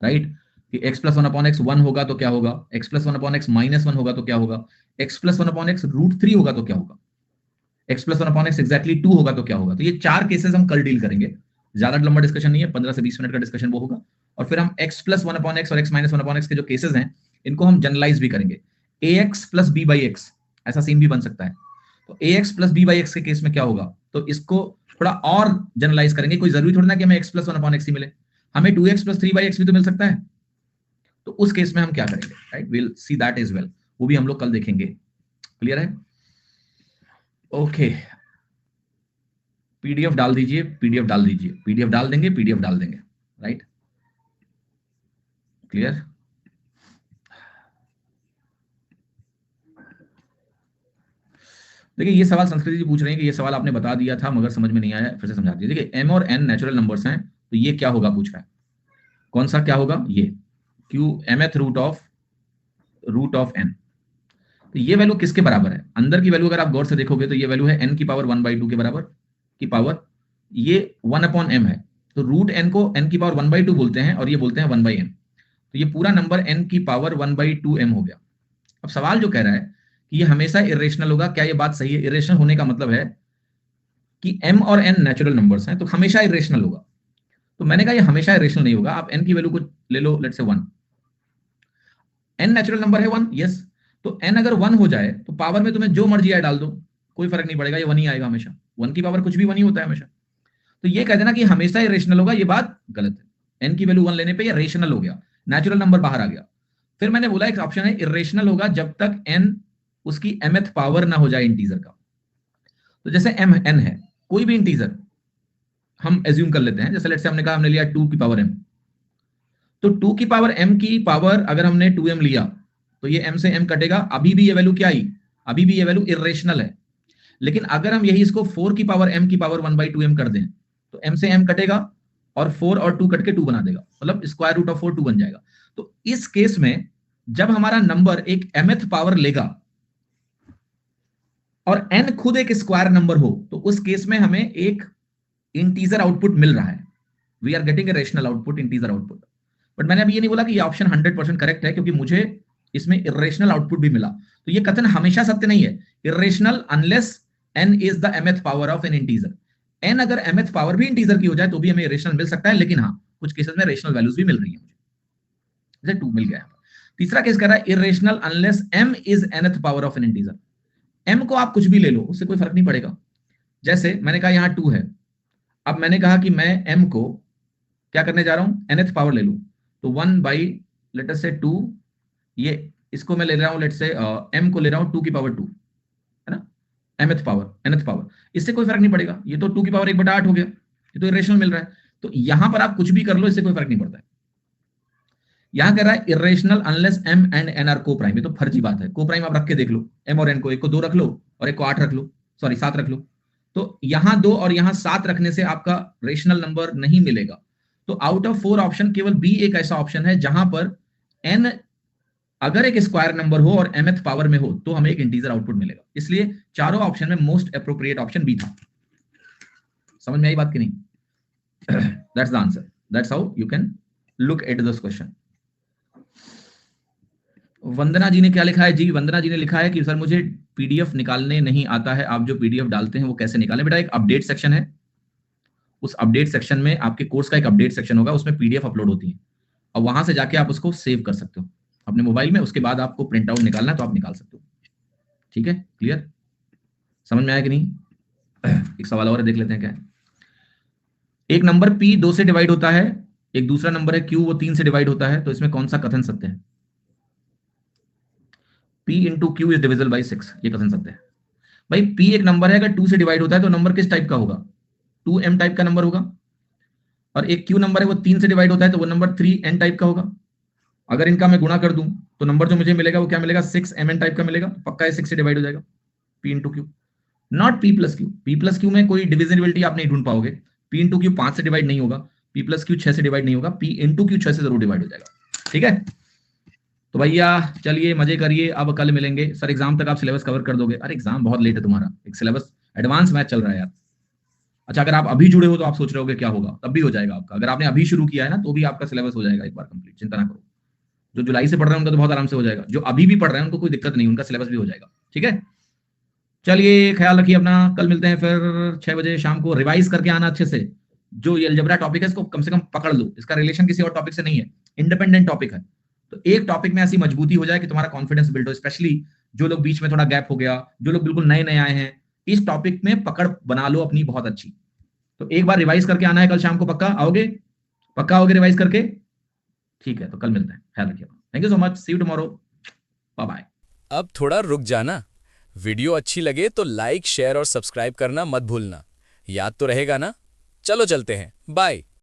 राइट? कि x प्लस 1/x 1 होगा तो क्या होगा, x प्लस 1/x -1 होगा तो क्या होगा, x प्लस 1/x √3 होगा तो क्या होगा, x प्लस 1/x एग्जैक्टली 2 होगा तो क्या होगा। तो ये 4 केसेस हम कल डील करेंगे, ज्यादा लंबा डिस्कशन नहीं है, 15 से 20 मिनट का डिस्कशन वो होगा। और फिर हम x प्लस 1/x और x माइनस 1/x के जो केसेस हैं इनको हम जनरलाइज भी करेंगे। ax प्लस b/x ऐसा सीन भी बन सकता है, तो ax प्लस b/x के केस में क्या होगा, तो इसको थोड़ा और जनरलाइज करेंगे। कोई जरूरी थोड़ी ना कि हमें x प्लस 1/x ही मिले, हमें 2x प्लस 3/x भी तो मिल सकता है। तो उस केस में हम क्या करेंगे, right? Will see that is well, वो भी हम लोग कल देखेंगे। क्लियर है? ओके, पीडीएफ डाल दीजिए, पीडीएफ डाल दीजिए, पीडीएफ डाल देंगे, पीडीएफ डाल देंगे, राइट? क्लियर? देखिए ये सवाल संस्कृति जी पूछ रहे हैं कि ये सवाल आपने बता दिया था मगर समझ में नहीं आया, फिर से समझा दीजिए। देखिए m और n नेचुरल नंबर्स हैं, तो ये क्या होगा पूछ रहा है, कौन सा क्या होगा, ये q mth root of n। तो ये वैल्यू किसके बराबर है, अंदर की वैल्यू अगर आप गौर से देखोगे तो ये वैल्यू है n की पावर 1/2 के बराबर की पावर, ये 1/m है। तो रूट n को n की पावर 1/2 बोलते हैं और ये बोलते हैं 1/m। तो ये पूरा नंबर n की पावर 1/2m हो गया। अब सवाल जो कह रहा है कि ये हमेशा इरेशनल होगा, क्या ये बात सही है? इरेशनल होने का मतलब है कि m और n नेचुरल नंबर्स हैं तो हमेशा इरेशनल होगा। तो मैंने कहा ये हमेशा इरेशनल नहीं होगा। आप n की वैल्यू को ले लो, let's say 1, n natural number है 1, यस। तो n अगर 1 हो जाए तो पावर में तुम्हें जो मर्जी आए डाल दो, कोई फर्क नहीं पड़ेगा, ये 1 ही आएगा हमेशा। 1 की पावर कुछ भी 1 ही होता है हमेशा। तो ये कह देना कि हमेशा इरेशनल होगा, ये बात गलत है। n की वैल्यू 1 लेने पे ये रेशनल हो गया, नेचुरल नंबर बाहर आ गया। फिर मैंने बोला एक ऑप्शन है इरेशनल होगा जब तक n उसकी mth पावर ना हो जाए इंटीजर का। तो जैसे n है, कोई भी इंटीजर हम एज्यूम कर लेते हैं, जैसे लेट्स से हमने कहा हमने लिया 2 की पावर m, तो 2 की पावर m की पावर अगर हमने 2m लिया तो ये m से m कटेगा, अभी भी ये वैल्यू क्या आई, अभी भी ये वैल्यू इरेशनल है। लेकिन अगर हम यही इसको 4 की पावर m की पावर 1/2m कर दें तो m से m कटेगा और 4 और 2 कट के 2 बना देगा, मतलब स्क्वायर रूट ऑफ 4 2 बन जाएगा। तो इस केस में जब हमारा नंबर एक mth पावर लेगा और n खुद एक स्क्वायर नंबर हो तो उस केस में हमें एक इंटीजर आउटपुट मिल रहा है, we are getting a rational output, integer output. But मैंने अभी ये नहीं बोला कि ये ऑप्शन 100% करेक्ट है, क्योंकि मुझे इसमें इरेशनल आउटपुट भी मिला। तो ये कथन हमेशा सत्य नहीं है। Irrational unless n is the mth power of N integer. n अगर mth पावर भी इंटीजर की हो जाए तो भी हमें इरेशनल मिल सकता है, लेकिन हाँ कुछ केसेस में रेशनल वैल्यूज भी मिल रही है मुझे, जैसे 2 मिल गया। तीसरा केस कह रहा है irrational unless m is nth power of N integer. m को आप कुछ भी ले लो, उससे कोई फर्क नहीं पड़ेगा। जैसे मैंने कहा यहां 2 है, अब मैंने कहा कि मैं m को क्या करने जा रहा हूं, nth पावर ले लूं, तो 1 बाई लेट अस से 2, ये इसको मैं ले रहा हूं, लेट से m को ले रहा हूं 2 की पावर 2, है ना, mth पावर nth पावर, इससे कोई फर्क नहीं पड़ेगा, ये तो 2 की पावर 1/8 हो गया, ये तो इरेशनल मिल रहा है। तो यहां पर आप कुछ भी कर लो, इससे कोई फर्क नहीं पड़ता है। यहां कह रहा है irrational unless m and n are coprime, ये तो फर्जी बात है। को प्राइम आप रख के देख लो, m और n को, एक को 2 रख लो और एक को 8 रख लो, सॉरी 7 रख लो। तो यहां 2 और यहां 7 रखने से आपका रेशनल नंबर नहीं मिलेगा। तो आउट ऑफ 4 ऑप्शन केवल बी एक ऐसा ऑप्शन है जहां पर n अगर एक स्क्वायर नंबर हो और mth पावर में हो तो हमें एक इंटीजर आउटपुट मिलेगा। इसलिए चारों ऑप्शन में मोस्ट अप्रोप्रिएट ऑप्शन बी था। समझ में आई बात कि नहीं? That's the answer, that's how you can look at this question. Vandana ji ने क्या लिखा है? जी वंदना जी ने लिखा है कि सर मुझे पीडीएफ निकालने नहीं आता है, आप जो पीडीएफ डालते हैं वो कैसे निकालें? बेटा एक अपडेट सेक्शन है, उस अपडेट सेक्शन में आपके कोर्स का एक अपडेट सेक्शन होगा, उसमें पीडीएफ अपलोड होती है और वहां से जाके आप उसको सेव कर सकते हो अपने मोबाइल में। उसके बाद आपको प्रिंट आउट निकालना है तो आप निकाल सकते हो। ठीक है, क्लियर? समझ में आया कि नहीं? एक सवाल और है, देख लेते हैं क्या है। एक नंबर p 2 से डिवाइड होता है, एक दूसरा नंबर है q वो 3 से डिवाइड होता है, तो इसमें कौन सा कथन सत्य है? p into Q is divisible by 6, ये कथन सत्य है। भाई p एक नंबर है, अगर 2 से डिवाइड होता है तो नंबर किस टाइप का होगा? 2m टाइप का नंबर होगा। और एक q नंबर है वो 3 से डिवाइड होता है तो वो नंबर 3n टाइप का होगा। अगर इनका मैं गुणा कर दूं तो नंबर जो मुझे मिलेगा वो क्या मिलेगा? 6mn टाइप का मिलेगा। पक्का है 6 से डिवाइड हो जाएगा, p into Q, not p plus Q. p plus Q में कोई डिविजिबिलिटी आप नहीं ढूंढ पाओगे। p इंटू क्यू 5 से डिवाइड नहीं होगा, p प्लस क्यू 6 से डिवाइड नहीं होगा, p इंटू क्यू 6 से जरूर डिवाइड हो जाएगा। ठीक है, तो भैया चलिए मजे करिए, अब कल मिलेंगे। सर एग्जाम तक आप सिलेबस कवर कर दोगे? अरे एग्जाम बहुत लेट है तुम्हारा, एक सिलेबस एडवांस मैच चल रहा है यार। अच्छा अगर आप अभी जुड़े हो तो आप सोच रहे होगे क्या होगा, तब भी हो जाएगा आपका। अगर आपने अभी शुरू किया है ना तो भी आपका सिलेबस हो जाएगा एक बार कंप्लीट, चिंता ना करो। जो जुलाई से पढ़ रहे हैं उनका तो बहुत आराम से हो जाएगा, जो अभी भी पढ़ रहे हैं उनको कोई दिक्कत नहीं, उनका सिलेबस भी हो जाएगा। ठीक है, चलिए ख्याल रखिए अपना, कल मिलते हैं फिर 6 बजे शाम को। रिवाइज करके आना अच्छे से, जो ये अलजेब्रा टॉपिक है इसको कम से कम पकड़ लो, इसका रिलेशन किसी और टॉपिक से नहीं है, इंडिपेंडेंट टॉपिक है। तो एक टॉपिक में ऐसी मजबूती हो जाए कि तुम्हारा कॉन्फिडेंस बिल्ड हो, स्पेशली जो लोग बीच में थोड़ा गैप हो गया, जो लोग बिल्कुल नए नए आए हैं, इस टॉपिक में पकड़ बना लो अपनी बहुत अच्छी। तो एक बार रिवाइज करके आना है कल शाम को, पक्का आओगे? पक्का आओगे रिवाइज करके? ठीक है, तो कल मिलते हैं, ख्याल रखिए। Thank you so much, see you tomorrow, bye bye. अब थोड़ा रुक जाना। वीडियो अच्छी लगे तो लाइक शेयर और सब्सक्राइब करना मत भूलना। याद तो रहेगा ना? चलो चलते हैं, बाय।